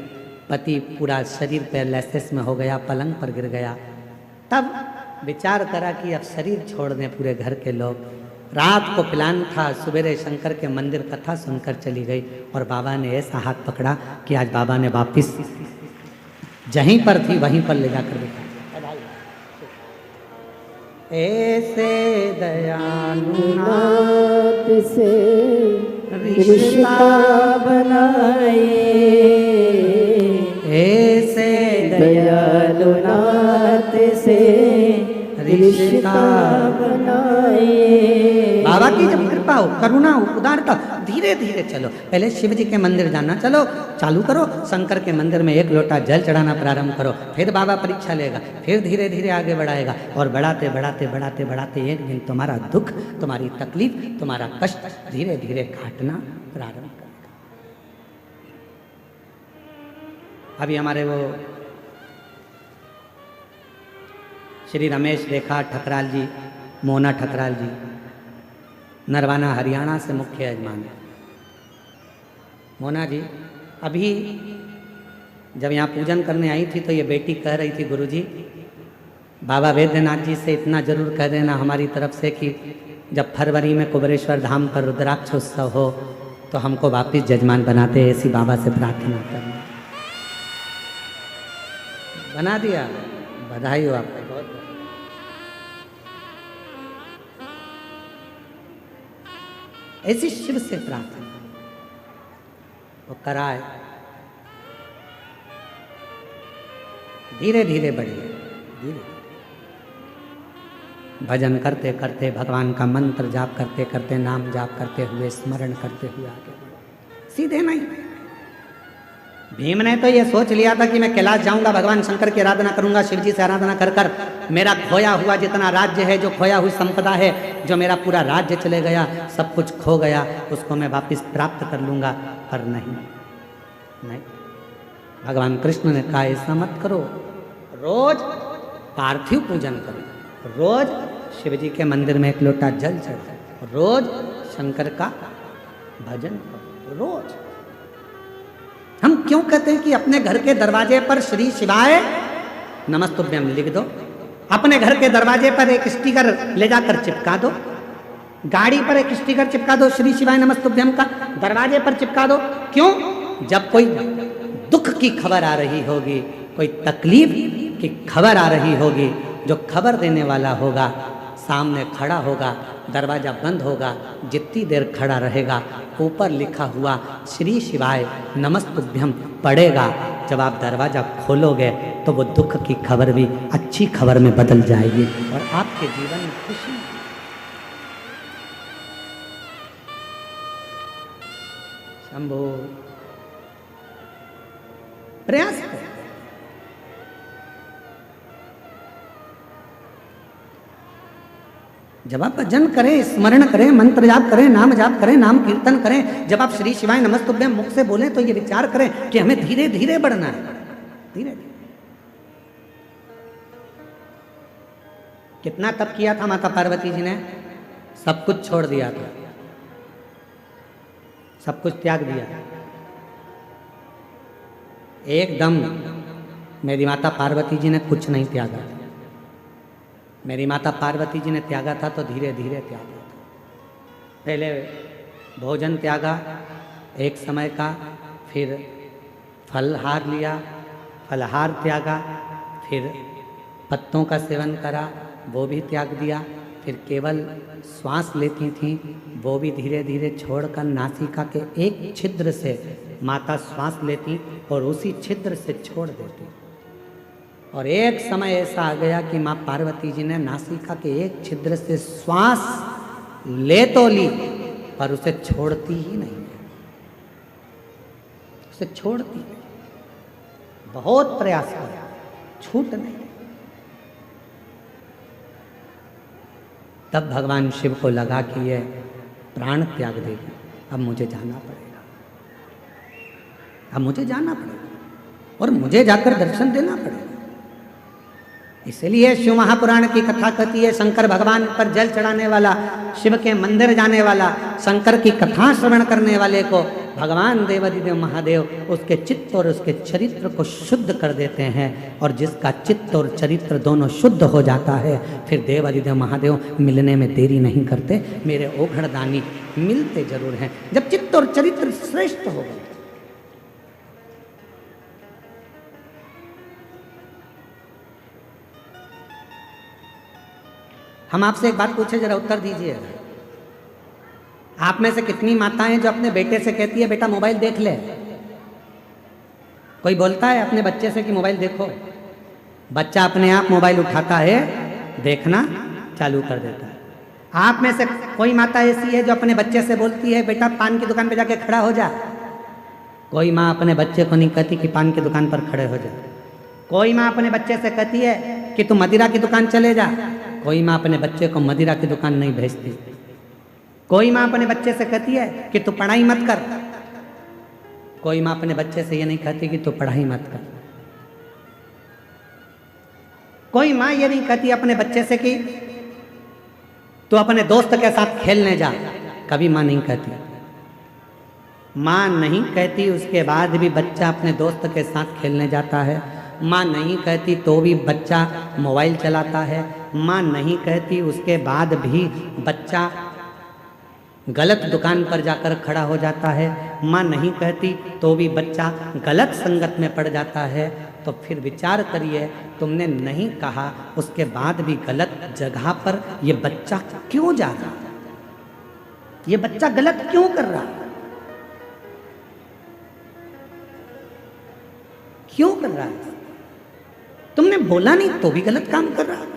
पति पूरा शरीर पैरालिसिस में हो गया, पलंग पर गिर गया। तब विचार करा कि अब शरीर छोड़ दें पूरे घर के लोग। रात को प्लान था, सवेरे शंकर के मंदिर कथा सुनकर चली गई, और बाबा ने ऐसा हाथ पकड़ा कि आज बाबा ने वापिस जहीं पर थी वहीं पर ले जाकर दिखाया। ऐसे दयालु नाथ से रिश्ता बनाए। ऐसे दयालु नाथ से रिश्ता बनाए। बाबा की जब कृपा हो, करुणा हो, उदारता, धीरे धीरे चलो। पहले शिव जी के मंदिर जाना चलो चालू करो, शंकर के मंदिर में 1 लोटा जल चढ़ाना प्रारंभ करो, फिर बाबा परीक्षा लेगा, फिर धीरे धीरे आगे बढ़ाएगा, और बढ़ाते बढ़ाते बढ़ाते बढ़ाते एक दिन तुम्हारा दुख, तुम्हारी तकलीफ, तुम्हारा कष्ट धीरे धीरे काटना प्रारंभ करेगा। अभी हमारे वो श्री रमेश रेखा ठकराल जी, मोना ठकराल जी, नरवाना हरियाणा से मुख्य यजमान है। मोना जी अभी जब यहाँ पूजन करने आई थी तो ये बेटी कह रही थी, गुरुजी बाबा वैद्यनाथ जी से इतना जरूर कह देना हमारी तरफ से कि जब फरवरी में कुबेरेश्वर धाम पर रुद्राक्ष उत्सव हो तो हमको वापस जजमान बनाते, ऐसी बाबा से प्रार्थना करना। बना दिया, बधाई हो आपको बहुत। ऐसी शिव से प्रार्थना वो कराए, धीरे धीरे बढ़िए, धीरे भजन करते करते, भगवान का मंत्र जाप करते करते, नाम जाप करते हुए, स्मरण करते हुए आगे बढ़ो, सीधे नहीं। भीम ने तो ये सोच लिया था कि मैं कैलाश जाऊंगा, भगवान शंकर की आराधना करूंगा, शिव जी से आराधना कर कर मेरा खोया हुआ जितना राज्य है, जो खोया हुई संपदा है, जो मेरा पूरा राज्य चले गया, सब कुछ खो गया, उसको मैं वापस प्राप्त कर लूंगा। पर नहीं, नहीं, भगवान कृष्ण ने कहा ऐसा मत करो, रोज पार्थिव पूजन करो, रोज शिव जी के मंदिर में एक लोटा जल चढ़ाओ, रोज शंकर का भजन करो, रोज। हम क्यों कहते हैं कि अपने घर के दरवाजे पर श्री शिवाय नमस्तुभ्यम लिख दो, अपने घर के दरवाजे पर एक स्टिकर ले जाकर चिपका दो, गाड़ी पर एक स्टिकर चिपका दो श्री शिवाय नमस्तुभ्यम का, दरवाजे पर चिपका दो। क्यों? जब कोई दुख की खबर आ रही होगी, कोई तकलीफ की खबर आ रही होगी, जो खबर देने वाला होगा सामने खड़ा होगा, दरवाजा बंद होगा, जितनी देर खड़ा रहेगा, ऊपर लिखा हुआ श्री शिवाय नमस्तुभ्यम पड़ेगा। जब आप दरवाजा खोलोगे तो वो दुख की खबर भी अच्छी खबर में बदल जाएगी और आपके जीवन में खुशी। शंभो, प्रयास करें। जब आप भजन करें, स्मरण करें, मंत्र जाप करें, नाम जाप करें, नाम कीर्तन करें, जब आप श्री शिवाय नमस्तुभ्यम मुख से बोलें तो ये विचार करें कि हमें धीरे धीरे बढ़ना है, धीरे धीरे। कितना तप किया था माता पार्वती जी ने? सब कुछ छोड़ दिया था, सब कुछ त्याग दिया। एकदम मेरी माता पार्वती जी ने कुछ नहीं त्यागा। मेरी माता पार्वती जी ने त्यागा था तो धीरे धीरे त्यागा था। पहले भोजन त्यागा एक समय का, फिर फलहार लिया, फलहार त्यागा, फिर पत्तों का सेवन करा, वो भी त्याग दिया, फिर केवल श्वास लेती थी, वो भी धीरे धीरे छोड़कर नासिका के एक छिद्र से माता श्वास लेती और उसी छिद्र से छोड़ देती। और एक समय ऐसा आ गया कि माँ पार्वती जी ने नासिका के एक छिद्र से श्वास ले तो ली पर उसे छोड़ती ही नहीं, उसे छोड़ती नहीं। बहुत प्रयास किया, छूट नहीं। तब भगवान शिव को लगा कि ये प्राण त्याग देगी, अब मुझे जाना पड़ेगा, अब मुझे जाना पड़ेगा और मुझे जाकर दर्शन देना पड़ेगा। इसलिए शिव महापुराण की कथा कहती है, शंकर भगवान पर जल चढ़ाने वाला, शिव के मंदिर जाने वाला, शंकर की कथा श्रवण करने वाले को भगवान देवाधिदेव महादेव उसके चित्त और उसके चरित्र को शुद्ध कर देते हैं। और जिसका चित्त और चरित्र दोनों शुद्ध हो जाता है, फिर देवाधिदेव महादेव मिलने में देरी नहीं करते। मेरे ओघड़दानी मिलते जरूर हैं जब चित्त और चरित्र श्रेष्ठ हो गए। हम आपसे एक बात पूछे, जरा उत्तर दीजिए। आप में से कितनी माताएं जो अपने बेटे से कहती है बेटा मोबाइल देख ले? कोई बोलता है अपने बच्चे से कि मोबाइल देखो? बच्चा अपने आप मोबाइल उठाता है, देखना चालू कर देता है। आप में से कोई माता ऐसी है जो अपने बच्चे से बोलती है बेटा पान की दुकान पे जाके खड़ा हो जा? कोई माँ अपने बच्चे को नहीं कहती कि पान की दुकान पर खड़े हो जा। कोई माँ अपने बच्चे से कहती है कि तू मदिरा की दुकान चले जा। कोई माँ अपने बच्चे को मदिरा की दुकान नहीं भेजती। कोई माँ अपने बच्चे से कहती है कि तू पढ़ाई मत कर। कोई माँ अपने बच्चे से ये नहीं कहती कि तू पढ़ाई मत कर। कोई माँ ये नहीं कहती अपने बच्चे से कि तू अपने दोस्त के साथ खेलने जा। कभी माँ नहीं कहती। माँ नहीं कहती, उसके बाद भी बच्चा अपने दोस्त के साथ खेलने जाता है। माँ नहीं कहती तो भी बच्चा मोबाइल चलाता है। माँ नहीं कहती, उसके बाद भी बच्चा गलत दुकान पर जाकर खड़ा हो जाता है। माँ नहीं कहती तो भी बच्चा गलत संगत में पड़ जाता है। तो फिर विचार करिए, तुमने नहीं कहा, उसके बाद भी गलत जगह पर ये बच्चा क्यों जा रहा है? ये बच्चा गलत क्यों कर रहा है, क्यों कर रहा है? तुमने बोला नहीं तो भी गलत काम कर रहा है,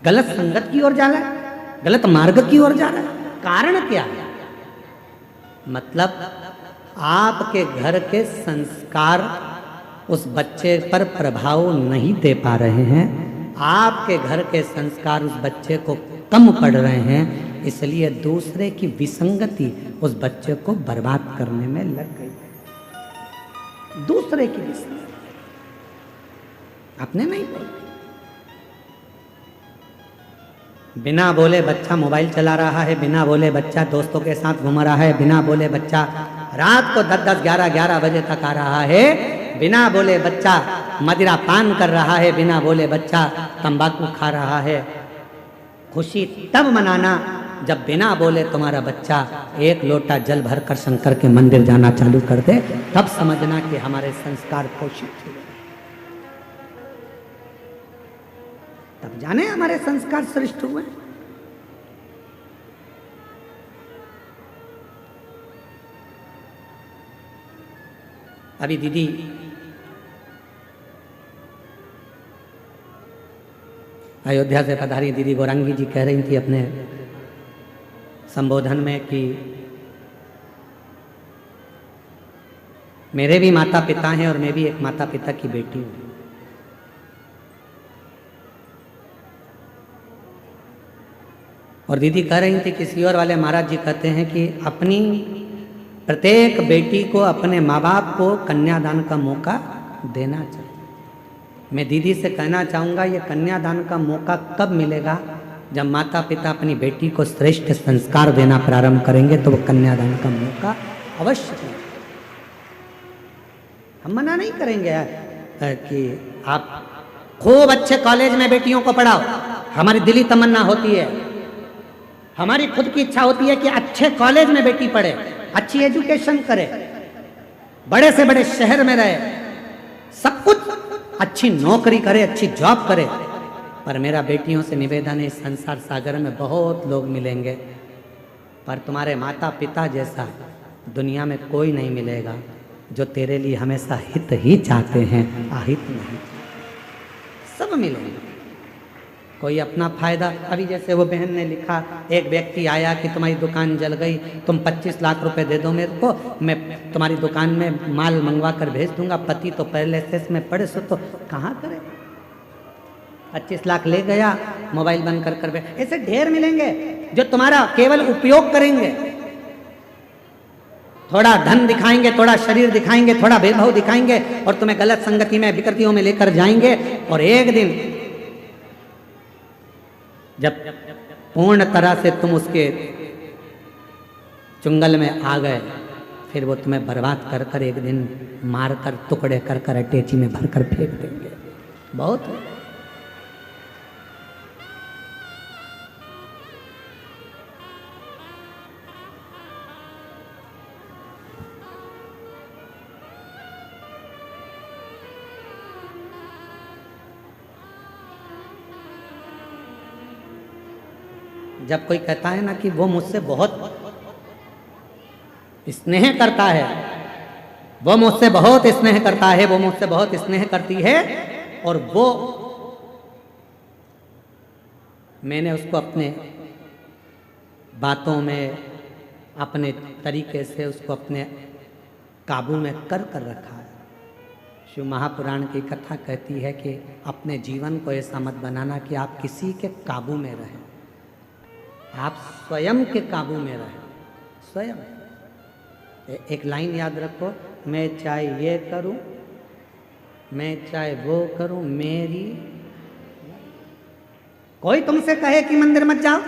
गलत संगत की ओर जा रहा है, गलत मार्ग की ओर जा रहा है। कारण क्या है? मतलब आपके घर के संस्कार उस बच्चे पर प्रभाव नहीं दे पा रहे हैं, आपके घर के संस्कार उस बच्चे को कम पड़ रहे हैं, इसलिए दूसरे की विसंगति उस बच्चे को बर्बाद करने में लग गई। दूसरे की विसंगति, अपने नहीं बोला। बिना बोले बच्चा मोबाइल चला रहा है, बिना बोले बच्चा दोस्तों के साथ घूम रहा है, बिना बोले बच्चा रात को 10-10, 11-11 बजे तक आ रहा है, बिना बोले बच्चा मदिरा पान कर रहा है, बिना बोले बच्चा तंबाकू खा रहा है। खुशी तब मनाना जब बिना बोले तुम्हारा बच्चा एक लोटा जल भरकर शंकर के मंदिर जाना चालू कर दे, तब समझना कि हमारे संस्कार पोषित हुए, तब जाने हमारे संस्कार श्रेष्ठ हुए। अभी दीदी अयोध्या से पधारी दीदी गौरांगी जी कह रही थी अपने संबोधन में कि मेरे भी माता पिता हैं और मैं भी एक माता पिता की बेटी हूं। और दीदी कह रही थी कि सियोर वाले महाराज जी कहते हैं कि अपनी प्रत्येक बेटी को अपने माँ बाप को कन्यादान का मौका देना चाहिए। मैं दीदी से कहना चाहूँगा ये कन्यादान का मौका कब मिलेगा? जब माता पिता अपनी बेटी को श्रेष्ठ संस्कार देना प्रारंभ करेंगे तो वो कन्यादान का मौका अवश्य देंगे। हम मना नहीं करेंगे कि आप खूब अच्छे कॉलेज में बेटियों को पढ़ाओ, हमारी दिली तमन्ना होती है, हमारी खुद की इच्छा होती है कि अच्छे कॉलेज में बेटी पढ़े, अच्छी एजुकेशन करे, बड़े से बड़े शहर में रहे, सब कुछ अच्छी नौकरी करे, अच्छी जॉब करे। पर मेरा बेटियों से निवेदन है, इस संसार सागर में बहुत लोग मिलेंगे, पर तुम्हारे माता पिता जैसा दुनिया में कोई नहीं मिलेगा जो तेरे लिए हमेशा हित ही चाहते हैं, अहित नहीं। सब मिलेंगे, कोई अपना फायदा। अभी जैसे वो बहन ने लिखा, एक व्यक्ति आया कि तुम्हारी दुकान जल गई, तुम 25 लाख रुपए दे दो मेरे को, मैं तुम्हारी दुकान में माल मंगवा कर भेज दूंगा। पति तो पहले से में पड़े सो तो कहाँ करे, 25 लाख ले गया, मोबाइल बंद कर कर। ऐसे ढेर मिलेंगे जो तुम्हारा केवल उपयोग करेंगे, थोड़ा धन दिखाएंगे, थोड़ा शरीर दिखाएंगे, थोड़ा वैभव दिखाएंगे और तुम्हें गलत संगति में विकृतियों में लेकर जाएंगे। और एक दिन जब पूर्ण तरह से तुम उसके चुंगल में आ गए, फिर वो तुम्हें बर्बाद कर कर एक दिन मार कर टुकड़े कर कर अटैची में भर कर फेंक देंगे। बहुत जब कोई कहता है ना कि वो मुझसे बहुत स्नेह करता है, वो मुझसे बहुत स्नेह करता है, वो मुझसे बहुत स्नेह करती है, और वो मैंने उसको अपने बातों में अपने तरीके से उसको अपने काबू में कर कर रखा है। शिव महापुराण की कथा कहती है कि अपने जीवन को ऐसा मत बनाना कि आप किसी के काबू में रहें, आप स्वयं के काबू में रहें। स्वयं एक लाइन याद रखो, मैं चाहे ये करूं, मैं चाहे वो करूं, मेरी। कोई तुमसे कहे कि मंदिर मत जाओ,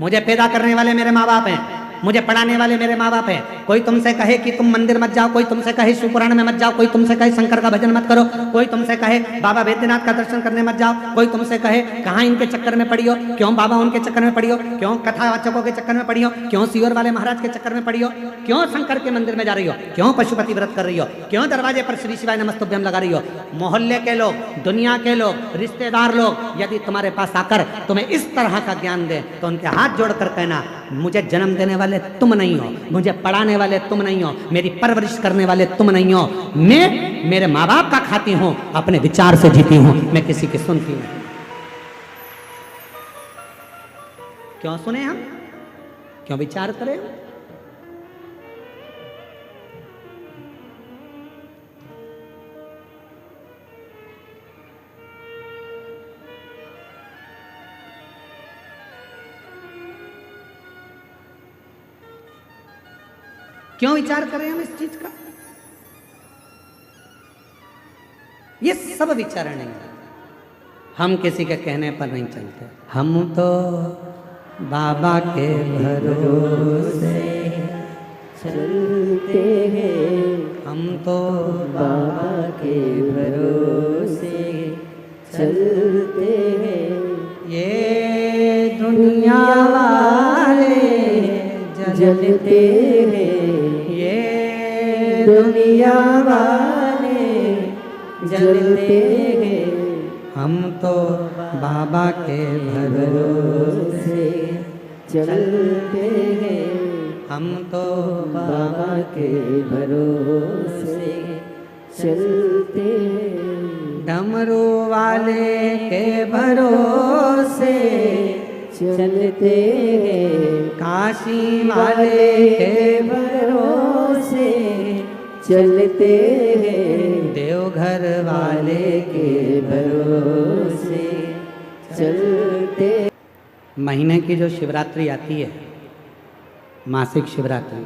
मुझे पैदा करने वाले मेरे माँ बाप हैं, मुझे पढ़ाने वाले मेरे माँ बाप हैं। कोई तुमसे कहे कि तुम मंदिर मत जाओ, कोई तुमसे कहे शिव पुराण में मत जाओ, कोई तुमसे कहे शंकर का भजन मत करो, कोई तुमसे कहे बाबा बैद्यनाथ का दर्शन करने मत जाओ, कोई तुमसे कहे कहाँ इनके चक्कर में पड़ी हो, क्यों बाबा उनके चक्कर में पड़ी हो, क्यों कथावाचकों के चक्कर में पड़ी हो, क्यों सियोर वाले महाराज के चक्कर में पड़ी हो, क्यों शंकर के मंदिर में जा रही हो, क्यों पशुपति व्रत कर रही हो, क्यों दरवाजे पर श्री शिवाय नमस्तुभ्यम लगा रही हो। मोहल्ले के लोग, दुनिया के लोग, रिश्तेदार लोग यदि तुम्हारे पास आकर तुम्हें इस तरह का ज्ञान दे तो उनके हाथ जोड़कर कहना मुझे जन्म देने वाले तुम नहीं हो, मुझे पढ़ाने वाले तुम नहीं हो, मेरी परवरिश करने वाले तुम नहीं हो, मैं मेरे माँ बाप का खाती हूँ, अपने विचार से जीती हूँ, मैं किसी की सुनती नहीं। क्यों सुने हम, क्यों विचार करें? क्यों विचार करें हम इस चीज का? ये सब विचार नहीं है, हम किसी के कहने पर नहीं चलते। हम तो बाबा के भरोसे चलते हैं, हम तो बाबा के भरोसे चलते हैं। ये दुनिया वाले जलते हैं, ये दुनिया वाले जलते हैं। हम तो बाबा के भरोसे चलते हैं, हम तो बाबा के भरोसे चलते हैं। डमरू वाले के भरोसे चलते हैं, काशी वाले के भरोसे चलते हैं। देवघर वाले के भरोसे चलते। महीने की जो शिवरात्रि आती है, मासिक शिवरात्रि,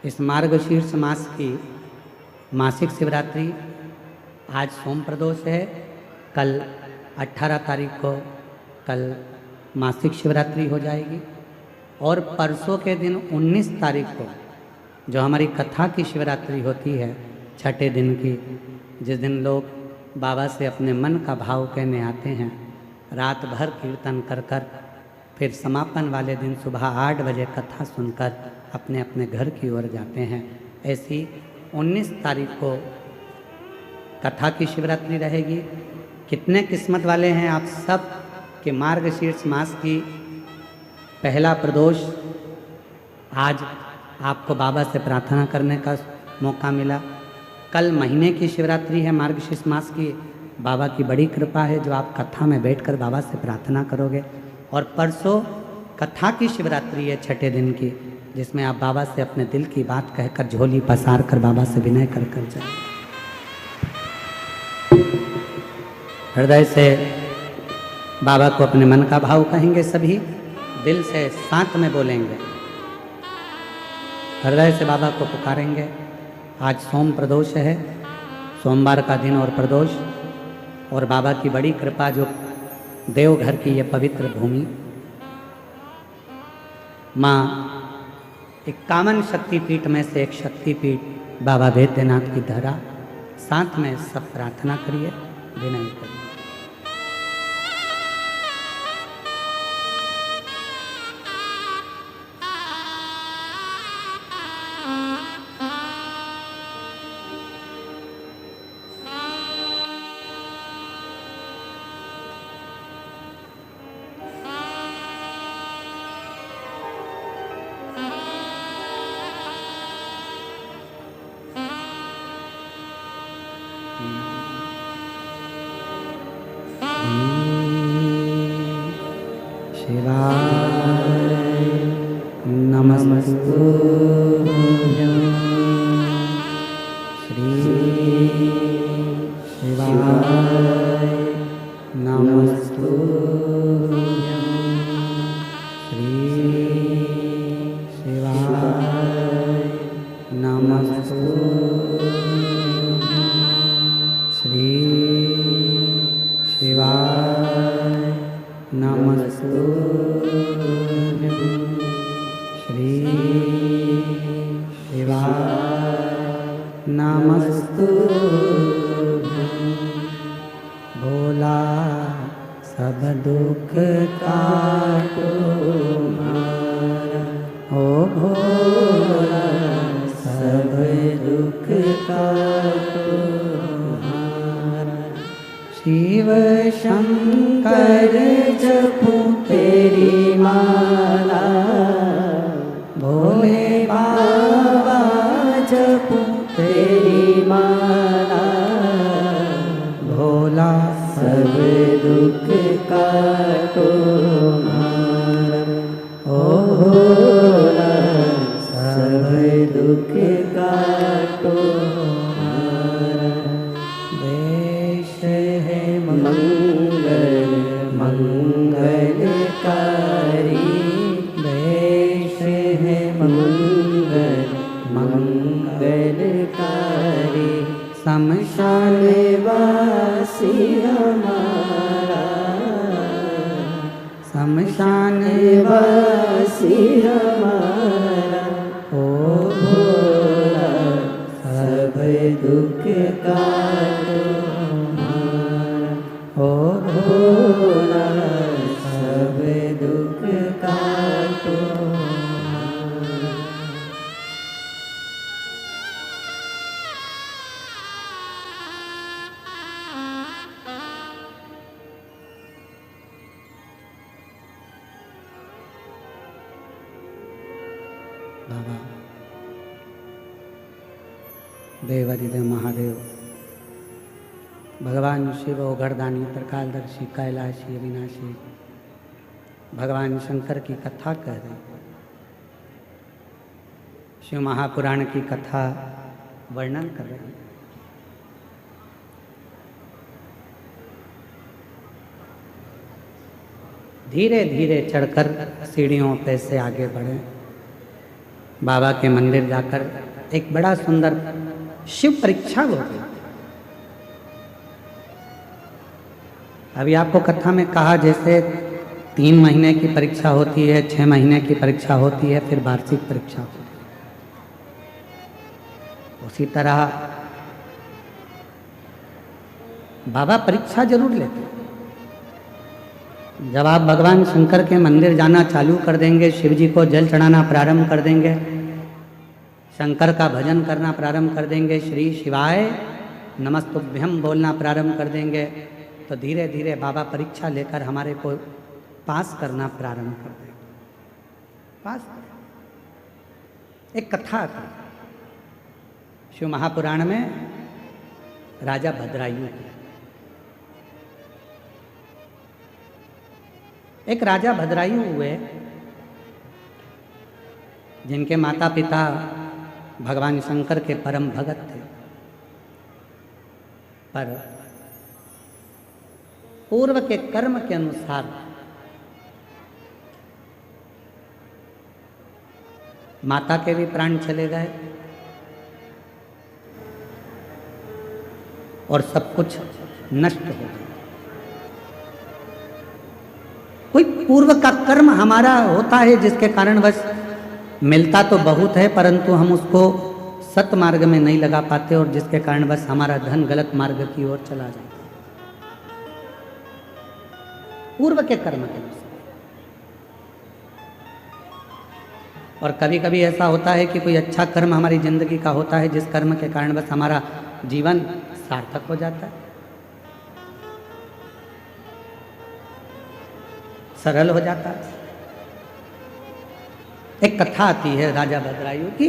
इस मार्गशीर्ष मास की मासिक शिवरात्रि आज सोम प्रदोष है, कल 18 तारीख को कल मासिक शिवरात्रि हो जाएगी, और परसों के दिन 19 तारीख को जो हमारी कथा की शिवरात्रि होती है, छठे दिन की, जिस दिन लोग बाबा से अपने मन का भाव कहने आते हैं, रात भर कीर्तन कर कर फिर समापन वाले दिन सुबह 8 बजे कथा सुनकर अपने अपने घर की ओर जाते हैं। ऐसी 19 तारीख को कथा की शिवरात्रि रहेगी। कितने किस्मत वाले हैं आप सब कि मार्गशीर्ष मास की पहला प्रदोष आज आपको बाबा से प्रार्थना करने का मौका मिला। कल महीने की शिवरात्रि है मार्गशीर्ष मास की, बाबा की बड़ी कृपा है जो आप कथा में बैठकर बाबा से प्रार्थना करोगे। और परसों कथा की शिवरात्रि है छठे दिन की, जिसमें आप बाबा से अपने दिल की बात कहकर झोली पसार कर बाबा से विनय कर कर जाए। हृदय से बाबा को अपने मन का भाव कहेंगे, सभी दिल से साथ में बोलेंगे, हृदय से बाबा को पुकारेंगे। आज सोम प्रदोष है, सोमवार का दिन और प्रदोष, और बाबा की बड़ी कृपा जो देवघर की ये पवित्र भूमि माँ 51 शक्तिपीठ में से एक शक्तिपीठ बाबा वैद्यनाथ की धरा। साथ में सब प्रार्थना करिए, विनय करिए। शिव शंकर जपू तेरी माला भोले बाबा जपूं तेरी माला भोला सब दुख काटो मारा ओ भोला सब दुख काटो मारा देश है मंगल मंगलकारी देश है मंगल मंगलकारी शमशान वासी हमारा शमशान वासी हमारा ओ भोला सब दुख काटो हमारा ओ भोला सब दुख काटो हमारा। बाबा देवादिदेव महादेव भगवान शिव ओगरदानी त्रिकालदर्शी कैलाशी अविनाशी भगवान शंकर की कथा कह रहे, शिव महापुराण की कथा वर्णन कर रहे हैं। धीरे धीरे चढ़कर सीढ़ियों पे से आगे बढ़े, बाबा के मंदिर जाकर एक बड़ा सुंदर शिव परीक्षा हो गई। अभी आपको कथा में कहा जैसे 3 महीने की परीक्षा होती है, 6 महीने की परीक्षा होती है, फिर वार्षिक परीक्षा होती है, उसी तरह बाबा परीक्षा जरूर लेते हैं। जब आप भगवान शंकर के मंदिर जाना चालू कर देंगे, शिव जी को जल चढ़ाना प्रारंभ कर देंगे, शंकर का भजन करना प्रारंभ कर देंगे, श्री शिवाय नमस्तुभ्यम बोलना प्रारंभ कर देंगे, तो धीरे धीरे बाबा परीक्षा लेकर हमारे को पास करना प्रारंभ कर देंगे। पास एक कथा आती है शिव महापुराण में, राजा भद्रायु। एक राजा भद्रायु हुए जिनके माता पिता भगवान शंकर के परम भगत थे, पर पूर्व के कर्म के अनुसार माता के भी प्राण चले गए और सब कुछ नष्ट हो गया। कोई पूर्व का कर्म हमारा होता है जिसके कारण बस मिलता तो बहुत है, परंतु हम उसको सत मार्ग में नहीं लगा पाते और जिसके कारण बस हमारा धन गलत मार्ग की ओर चला जाता है, पूर्व के कर्म के अनुसार। और कभी कभी ऐसा होता है कि कोई अच्छा कर्म हमारी जिंदगी का होता है जिस कर्म के कारण बस हमारा जीवन सार्थक हो जाता है, सरल हो जाता है। एक कथा आती है राजा भद्रायु की।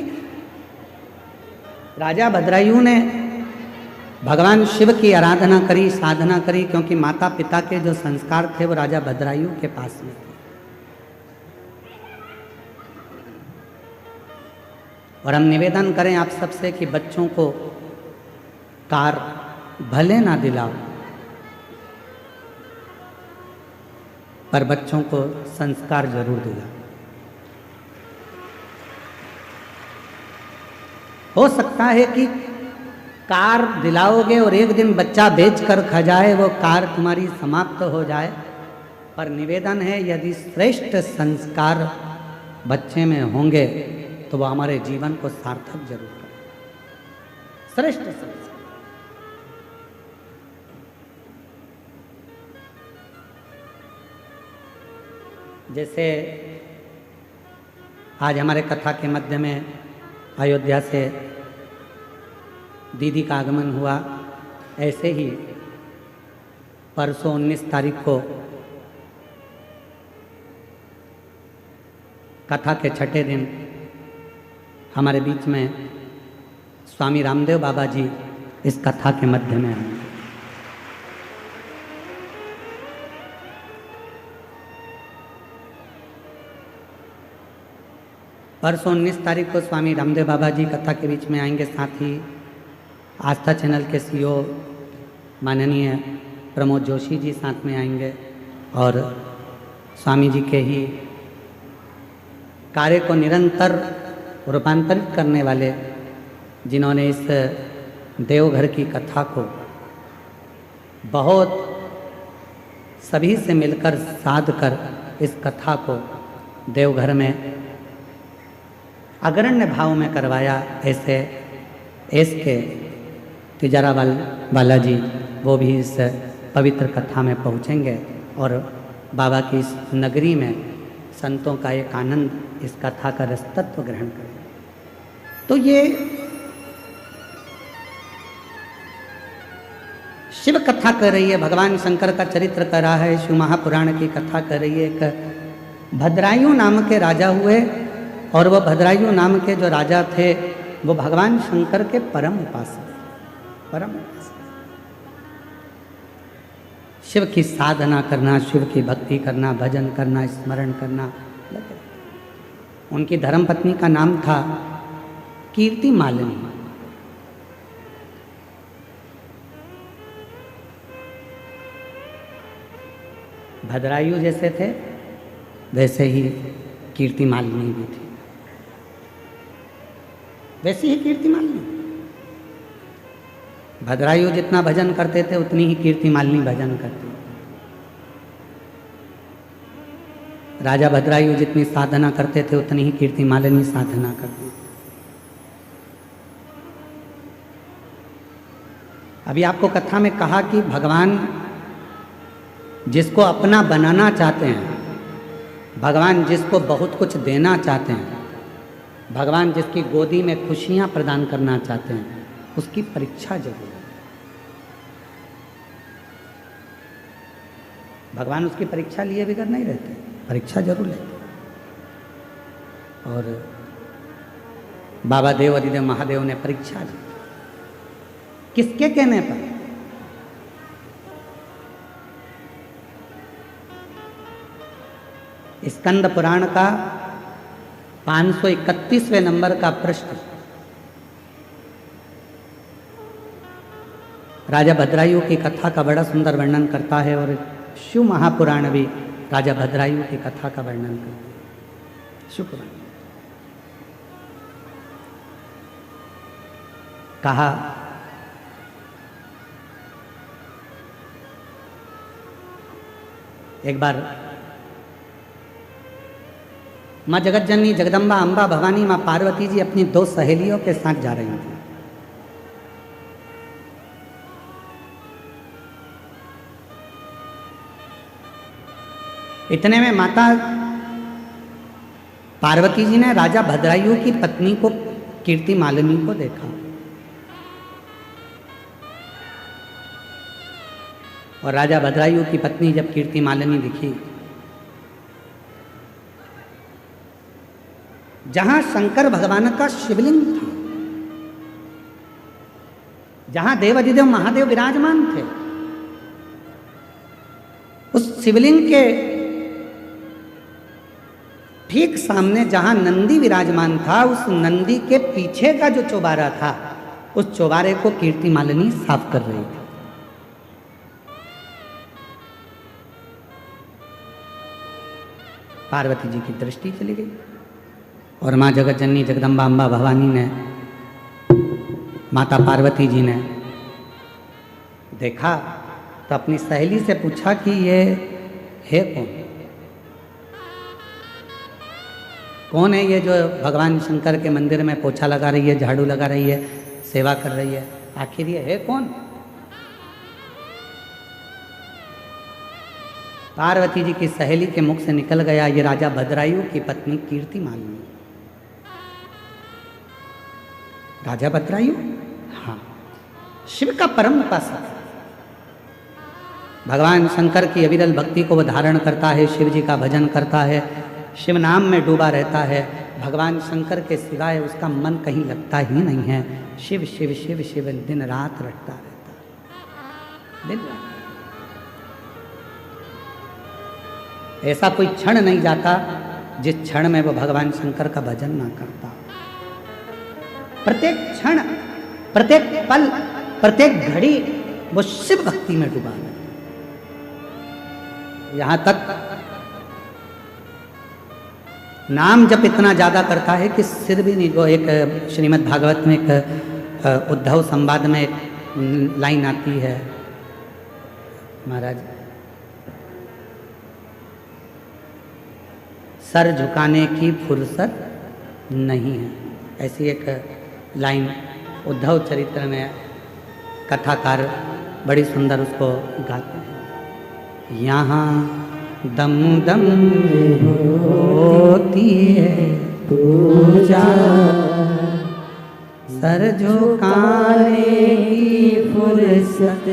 राजा भद्रायु ने भगवान शिव की आराधना करी, साधना करी, क्योंकि माता पिता के जो संस्कार थे वो राजा भद्रायु के पास में थे। और हम निवेदन करें आप सबसे कि बच्चों को कार भले ना दिलाओ, पर बच्चों को संस्कार जरूर दिलाओ। हो सकता है कि कार दिलाओगे और एक दिन बच्चा बेच कर खा जाए, वो कार तुम्हारी समाप्त हो जाए, पर निवेदन है यदि श्रेष्ठ संस्कार बच्चे में होंगे तो वो हमारे जीवन को सार्थक जरूर करें। श्रेष्ठ संस्कार जैसे आज हमारे कथा के मध्य में अयोध्या से दीदी का आगमन हुआ, ऐसे ही परसों 19 तारीख को कथा के छठे दिन हमारे बीच में स्वामी रामदेव बाबा जी इस कथा के मध्य में आए। परसों 19 तारीख को स्वामी रामदेव बाबा जी कथा के बीच में आएंगे। साथ ही आस्था चैनल के सीईओ माननीय प्रमोद जोशी जी साथ में आएंगे और स्वामी जी के ही कार्य को निरंतर रूपांतरित करने वाले, जिन्होंने इस देवघर की कथा को बहुत सभी से मिलकर साध कर इस कथा को देवघर में अग्रण्य भाव में करवाया, ऐसे एस के तिजारा वाला जी वो भी इस पवित्र कथा में पहुँचेंगे और बाबा की इस नगरी में संतों का एक आनंद इस कथा का रसतत्व ग्रहण करेंगे। तो ये शिव कथा कर रही है, भगवान शंकर का चरित्र कर रहा है, शिव महापुराण की कथा कर रही है। एक भद्रायु नाम के राजा हुए और वो भद्रायु नाम के जो राजा थे वो भगवान शंकर के परम उपासक। शिव की साधना करना, शिव की भक्ति करना, भजन करना, स्मरण करना। उनकी धर्मपत्नी का नाम था कीर्ति मालिनी। भद्रायु जैसे थे वैसे ही कीर्ति मालिनी भी थी, वैसी ही कीर्ति मालिनी। भद्रायु जितना भजन करते थे उतनी ही कीर्ति मालिनी भजन करती। राजा भद्रायु जितनी साधना करते थे उतनी ही कीर्ति मालिनी साधना करती। अभी आपको कथा में कहा कि भगवान जिसको अपना बनाना चाहते हैं, भगवान जिसको बहुत कुछ देना चाहते हैं, भगवान जिसकी गोदी में खुशियां प्रदान करना चाहते हैं, उसकी परीक्षा जरूर है। भगवान उसकी परीक्षा लिए बगैर नहीं रहते, परीक्षा जरूर लेते। और बाबा देव अधिदेव महादेव ने परीक्षा ली। किसके कहने पर? स्कंद पुराण का 531वें नंबर का पृष्ठ राजा भद्रायु की कथा का बड़ा सुंदर वर्णन करता है और शिव महापुराण भी राजा भद्रायु की कथा का वर्णन करता है। शिव पुराण कहा एक बार माँ जगतजननी जगदम्बा अम्बा भवानी माँ पार्वती जी अपनी 2 सहेलियों के साथ जा रही थी। इतने में माता पार्वती जी ने राजा भद्रायु की पत्नी को कीर्ति मालिनी को देखा और राजा भद्रायु की पत्नी जब कीर्ति मालिनी दिखी, जहां शंकर भगवान का शिवलिंग था, जहां देवाधिदेव महादेव विराजमान थे, उस शिवलिंग के ठीक सामने जहां नंदी विराजमान था, उस नंदी के पीछे का जो चौबारा था, उस चौबारे को कीर्ति मालिनी साफ कर रही थी। पार्वती जी की दृष्टि चली गई और माँ जगतजननी जगदम्बा अम्बा भवानी ने, माता पार्वती जी ने देखा तो अपनी सहेली से पूछा कि ये है कौन है ये जो भगवान शंकर के मंदिर में पोछा लगा रही है, झाड़ू लगा रही है, सेवा कर रही है, आखिर ये है कौन? पार्वती जी की सहेली के मुख से निकल गया, ये राजा भद्रायु की पत्नी कीर्ति मालिनी। राजा भद्रायु, हाँ, शिव का परम उपासक है। भगवान शंकर की अविरल भक्ति को वो धारण करता है, शिव जी का भजन करता है, शिव नाम में डूबा रहता है, भगवान शंकर के सिवाय उसका मन कहीं लगता ही नहीं है। शिव शिव शिव शिव दिन रात रटता रहता है, दिन रात। ऐसा कोई क्षण नहीं जाता जिस क्षण में वो भगवान शंकर का भजन ना करता। प्रत्येक क्षण, प्रत्येक पल, प्रत्येक घड़ी वो शिव भक्ति में डूबा है। यहां तक नाम जप इतना ज्यादा करता है कि सिर भी नहीं। वो एक श्रीमद् भागवत में एक उद्धव संवाद में एक लाइन आती है, महाराज सर झुकाने की फुर्सत नहीं है, ऐसी एक लाइन उद्धव चरित्र में कथाकार बड़ी सुंदर उसको गाते हैं। यहाँ दम दम होती है पूजा, सर झुकाने की फुर्सत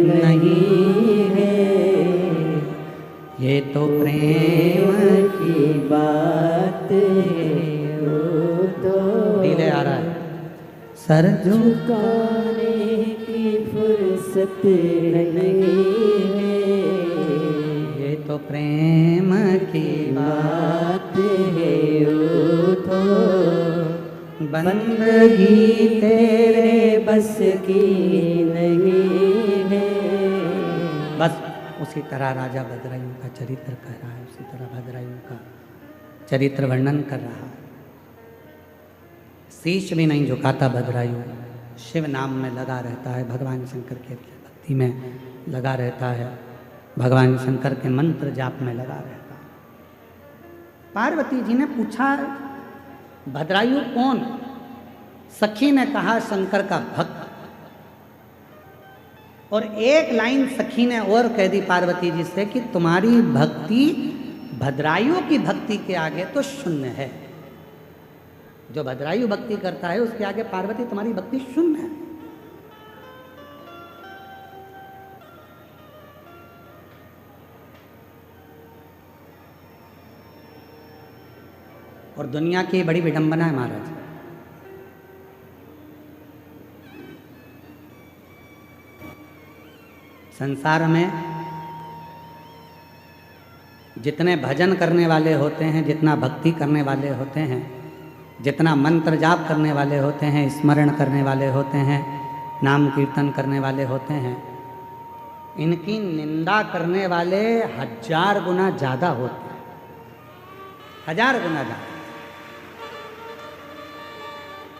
नहीं है, ये तो प्रेम की बात है। धीरे आ रहा है। सर झुकाने की फुर्सत नहीं है, ये तो प्रेम की बात है। उठो बंदगी तेरे बस की नहीं है। बस उसी तरह राजा भद्रायु का चरित्र कह रहा है, उसी तरह भद्रायु का चरित्र वर्णन कर रहा है। शीश भी नहीं झुकाता भद्रायु, शिव नाम में लगा रहता है, भगवान शंकर के भक्ति में लगा रहता है, भगवान शंकर के मंत्र जाप में लगा रहता है। पार्वती जी ने पूछा भद्रायु कौन? सखी ने कहा शंकर का भक्त। और एक लाइन सखी ने और कह दी पार्वती जी से कि तुम्हारी भक्ति भद्रायु की भक्ति के आगे तो शून्य है। जो भद्रायु भक्ति करता है उसके आगे पार्वती तुम्हारी भक्ति शून्य है। और दुनिया की बड़ी विडंबना है महाराज, संसार में जितने भजन करने वाले होते हैं, जितना भक्ति करने वाले होते हैं, जितना मंत्र जाप करने वाले होते हैं, स्मरण करने वाले होते हैं, नाम कीर्तन करने वाले होते हैं, इनकी निंदा करने वाले 1000 गुना ज़्यादा होते हैं, 1000 गुना ज़्यादा।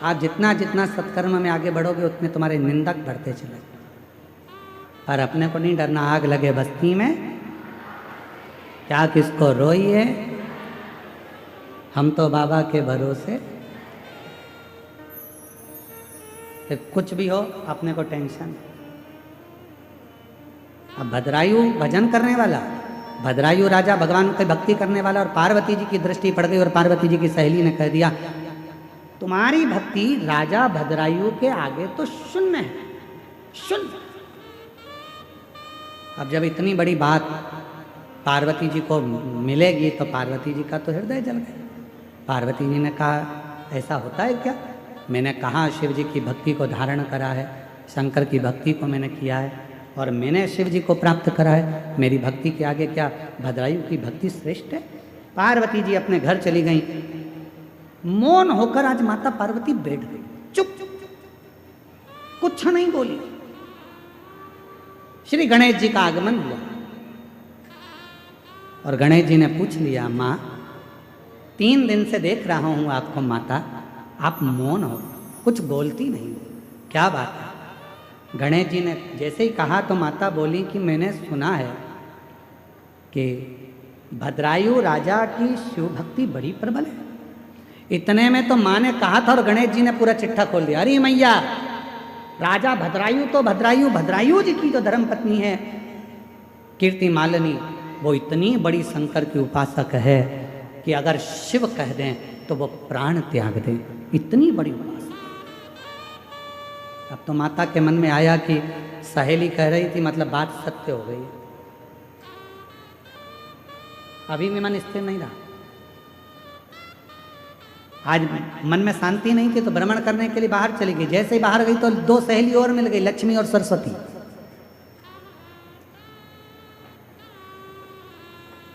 आप जितना जितना सत्कर्म में आगे बढ़ोगे उतने तुम्हारे निंदक बढ़ते चले। पर अपने को नहीं डरना, आग लगे बस्ती में क्या किसको रोइए, हम तो बाबा के भरोसे। फिर कुछ भी हो अपने को टेंशन। अब भद्रायु भजन करने वाला, भद्रायु राजा भगवान की भक्ति करने वाला, और पार्वती जी की दृष्टि पड़ गई और पार्वती जी की सहेली ने कह दिया तुम्हारी भक्ति राजा भद्रायु के आगे तो शून्य है, शून्य। अब जब इतनी बड़ी बात पार्वती जी को मिलेगी तो पार्वती जी का तो हृदय जल गया। पार्वती जी ने कहा ऐसा होता है क्या? मैंने कहा शिव जी की भक्ति को धारण करा है, शंकर की भक्ति को मैंने किया है और मैंने शिव जी को प्राप्त करा है। मेरी भक्ति के आगे क्या भद्रायु की भक्ति श्रेष्ठ है? पार्वती जी अपने घर चली गई। मौन होकर आज माता पार्वती बैठ गई, चुप, कुछ नहीं बोली। श्री गणेश जी का आगमन हुआ और गणेश जी ने पूछ लिया माँ 3 दिन से देख रहा हूं आपको माता, आप मौन हो, कुछ बोलती नहीं, क्या बात है? गणेश जी ने जैसे ही कहा तो माता बोली कि मैंने सुना है कि भद्रायु राजा की शिव भक्ति बड़ी प्रबल है। इतने में तो माँ ने कहा था और गणेश जी ने पूरा चिट्ठा खोल दिया। अरे मैया, राजा भद्रायु तो भद्रायु जी की जो धर्मपत्नी है कीर्ति मालिनी, वो इतनी बड़ी शंकर की उपासक है कि अगर शिव कह दें तो वो प्राण त्याग दें, इतनी बड़ी उपासक। अब तो माता के मन में आया कि सहेली कह रही थी, मतलब बात सत्य हो गई। अभी भी मन स्थिर नहीं रहा। आज मन में शांति नहीं थी तो भ्रमण करने के लिए बाहर चली गई। जैसे ही बाहर गई तो दो सहेली और मिल गई, लक्ष्मी और सरस्वती।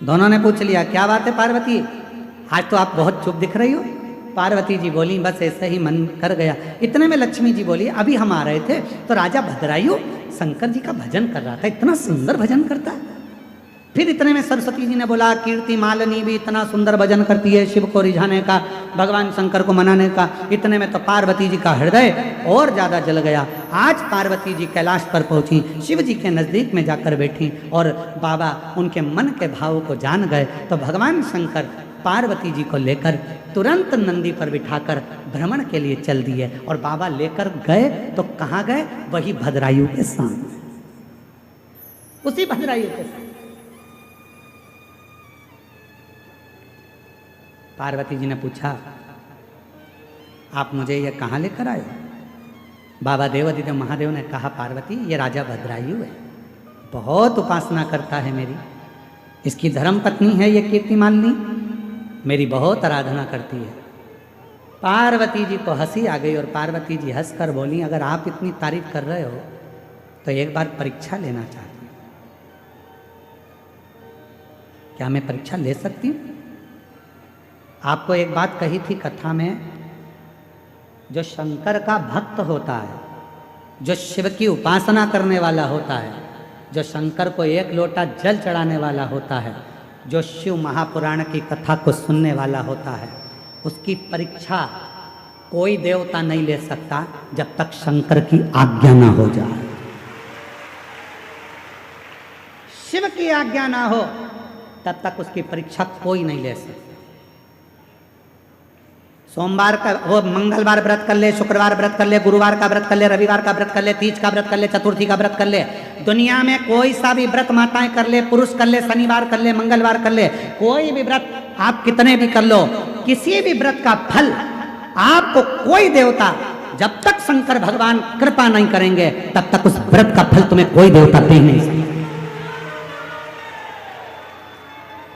दोनों ने पूछ लिया, क्या बात है पार्वती, आज तो आप बहुत चुप दिख रही हो। पार्वती जी बोली, बस ऐसे ही मन कर गया। इतने में लक्ष्मी जी बोली, अभी हम आ रहे थे तो राजा भद्रायु शंकर जी का भजन कर रहा था, इतना सुंदर भजन करता है। फिर इतने में सरस्वती जी ने बोला, कीर्ति मालिनी भी इतना सुंदर भजन करती है शिव को रिझाने का, भगवान शंकर को मनाने का। इतने में तो पार्वती जी का हृदय और ज्यादा जल गया। आज पार्वती जी कैलाश पर पहुंची, शिव जी के नजदीक में जाकर बैठी और बाबा उनके मन के भावों को जान गए। तो भगवान शंकर पार्वती जी को लेकर तुरंत नंदी पर बिठाकर भ्रमण के लिए चल दिए। और बाबा लेकर गए तो कहाँ गए, वही भद्रायु के सामने, उसी भद्रायु के सामने। पार्वती जी ने पूछा, आप मुझे ये कहाँ लेकर आए? बाबा देवादिदेव महादेव ने कहा, पार्वती ये राजा भद्रायु है, बहुत उपासना करता है मेरी, इसकी धर्म पत्नी है ये कीर्ति मालिनी, मेरी बहुत आराधना करती है। पार्वती जी को हंसी आ गई और पार्वती जी हंसकर बोली, अगर आप इतनी तारीफ कर रहे हो तो एक बार परीक्षा लेना चाहती हूँ, क्या मैं परीक्षा ले सकती हूँ? आपको एक बात कही थी कथा में, जो शंकर का भक्त होता है, जो शिव की उपासना करने वाला होता है, जो शंकर को एक लोटा जल चढ़ाने वाला होता है, जो शिव महापुराण की कथा को सुनने वाला होता है, उसकी परीक्षा कोई देवता नहीं ले सकता जब तक शंकर की आज्ञा ना हो जाए। शिव की आज्ञा ना हो तब तक उसकी परीक्षा कोई नहीं ले सकता। सोमवार का वो मंगलवार व्रत कर ले, शुक्रवार व्रत कर ले, गुरुवार का व्रत कर ले, रविवार का व्रत कर ले, तीज का व्रत कर ले, चतुर्थी का व्रत कर ले, दुनिया में कोई सा भी व्रत माताएं कर ले, पुरुष कर ले, शनिवार कर ले, मंगलवार कर ले, कोई भी व्रत आप कितने भी कर लो, किसी भी व्रत का फल आपको कोई देवता, जब तक शंकर भगवान कृपा नहीं करेंगे तब तक उस व्रत का फल तुम्हें कोई देवता दे नहीं सकता।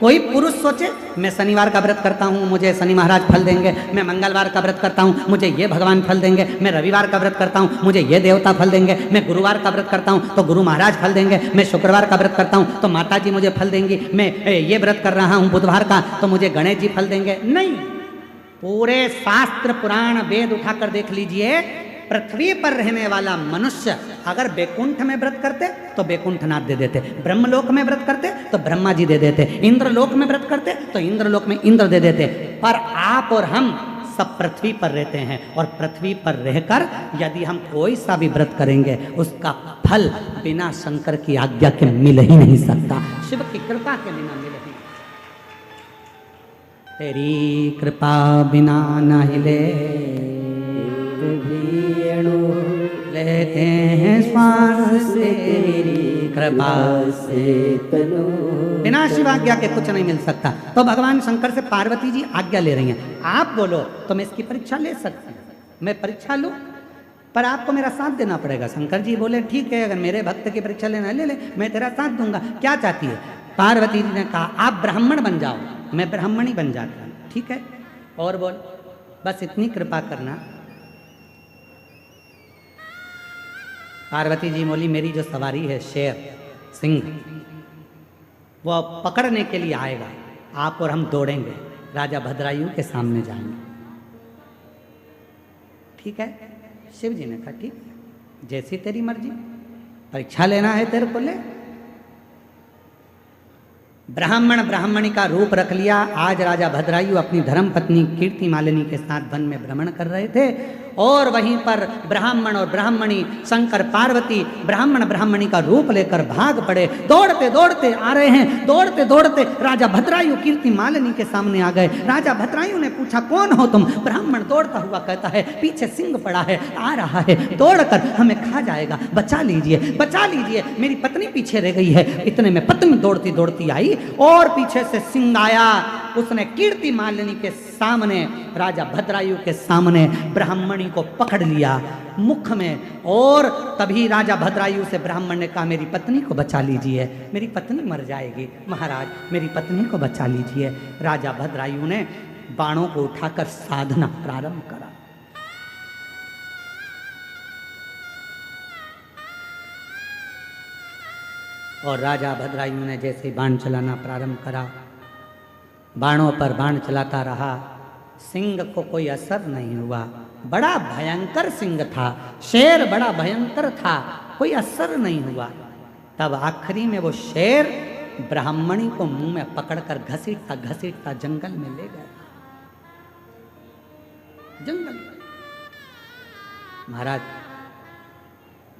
कोई पुरुष सोचे मैं शनिवार का व्रत करता हूँ मुझे शनि महाराज फल देंगे, मैं मंगलवार का व्रत करता हूँ मुझे ये भगवान फल देंगे, मैं रविवार का व्रत करता हूँ मुझे ये देवता फल देंगे, मैं गुरुवार का व्रत करता हूँ तो गुरु महाराज फल देंगे, मैं शुक्रवार का व्रत करता हूँ तो माता जी मुझे फल देंगी, मैं ये व्रत कर रहा हूँ बुधवार का तो मुझे गणेश जी फल देंगे। नहीं, पूरे शास्त्र पुराण वेद उठाकर देख लीजिए, पृथ्वी पर रहने वाला मनुष्य अगर बैकुंठ में व्रत करते तो बैकुंठनाथ दे देते, ब्रह्मलोक में व्रत करते तो ब्रह्मा जी दे देते, इंद्रलोक में व्रत करते तो इंद्रलोक में इंद्र दे देते। पर आप और हम सब पृथ्वी पर रहते हैं और पृथ्वी पर रहकर यदि हम कोई सा भी व्रत करेंगे उसका फल बिना शंकर की आज्ञा के मिल ही नहीं सकता, शिव की कृपा के बिना मिल ही नहीं। तेरी कृपा बिना न हिले लेते हैं श्वास से, तेरी कृपा से तनु, बिना शिव आज्ञा के कुछ नहीं मिल सकता। तो भगवान शंकर से पार्वती जी आज्ञा ले रही हैं, आप बोलो तो मैं इसकी परीक्षा ले सकती हूँ, मैं परीक्षा लूँ पर आपको मेरा साथ देना पड़ेगा। शंकर जी बोले ठीक है, अगर मेरे भक्त की परीक्षा लेना ले ले, मैं तेरा साथ दूंगा, क्या चाहती है? पार्वती जी ने कहा आप ब्राह्मण बन जाओ, मैं ब्राह्मणी बन जाता हूँ, ठीक है, और बोल बस इतनी कृपा करना। पार्वती जी बोली मेरी जो सवारी है शेर सिंह वो पकड़ने के लिए आएगा, आप और हम दौड़ेंगे, राजा भद्रायु के सामने जाएंगे, ठीक है? शिव जी ने कहा ठीक, जैसी तेरी मर्जी, परीक्षा लेना है तेरे को ले। ब्राह्मण ब्राह्मणी का रूप रख लिया। आज राजा भद्रायु अपनी धर्म पत्नी कीर्ति मालिनी के साथ वन में भ्रमण कर रहे थे और वहीं पर ब्राह्मण और ब्राह्मणी शंकर पार्वती ब्राह्मण ब्राह्मणी का रूप लेकर भाग पड़े। दौड़ते दौड़ते आ रहे हैं, दौड़ते दौड़ते राजा भद्रायु कीर्ति मालिनी के सामने आ गए। राजा भद्रायु ने पूछा कौन हो तुम? ब्राह्मण दौड़ता हुआ कहता है पीछे सिंह पड़ा है, आ रहा है, दौड़कर हमें खा जाएगा, बचा लीजिए, बचा लीजिए, मेरी पत्नी पीछे रह गई है। इतने में पत्नी दौड़ती दौड़ती आई और पीछे से सिंह आया, उसने कीर्ति मालिनी के सामने राजा भद्रायु के सामने ब्राह्मणी को पकड़ लिया मुख में और तभी राजा भद्रायु से ब्राह्मण ने कहा मेरी पत्नी को बचा लीजिए, मेरी पत्नी मर जाएगी, महाराज मेरी पत्नी को बचा लीजिए। राजा भद्रायु ने बाणों को उठाकर साधना प्रारंभ करा। और राजा भद्रायु ने जैसे बाण चलाना प्रारंभ करा, बाणों पर बाण चलाता रहा, सिंह को कोई असर नहीं हुआ। बड़ा भयंकर सिंह था, शेर बड़ा भयंकर था, कोई असर नहीं हुआ। तब आखिरी में वो शेर ब्राह्मणी को मुंह में पकड़कर घसीटता घसीटता जंगल में ले गया। जंगल महाराज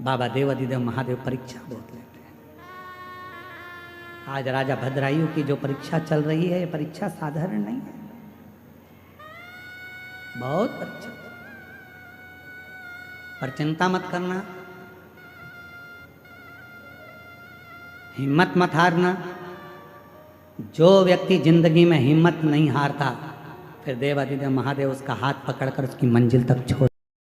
बाबा देवाधिदेव महादेव परीक्षा बहुत लेते हैं। आज राजा भद्रायु की जो परीक्षा चल रही है, ये परीक्षा साधारण नहीं है, बहुत परीक्षा। पर चिंता मत करना, हिम्मत मत हारना। जो व्यक्ति जिंदगी में हिम्मत नहीं हारता, फिर देवाधिदेव महादेव उसका हाथ पकड़कर उसकी मंजिल तक छोड़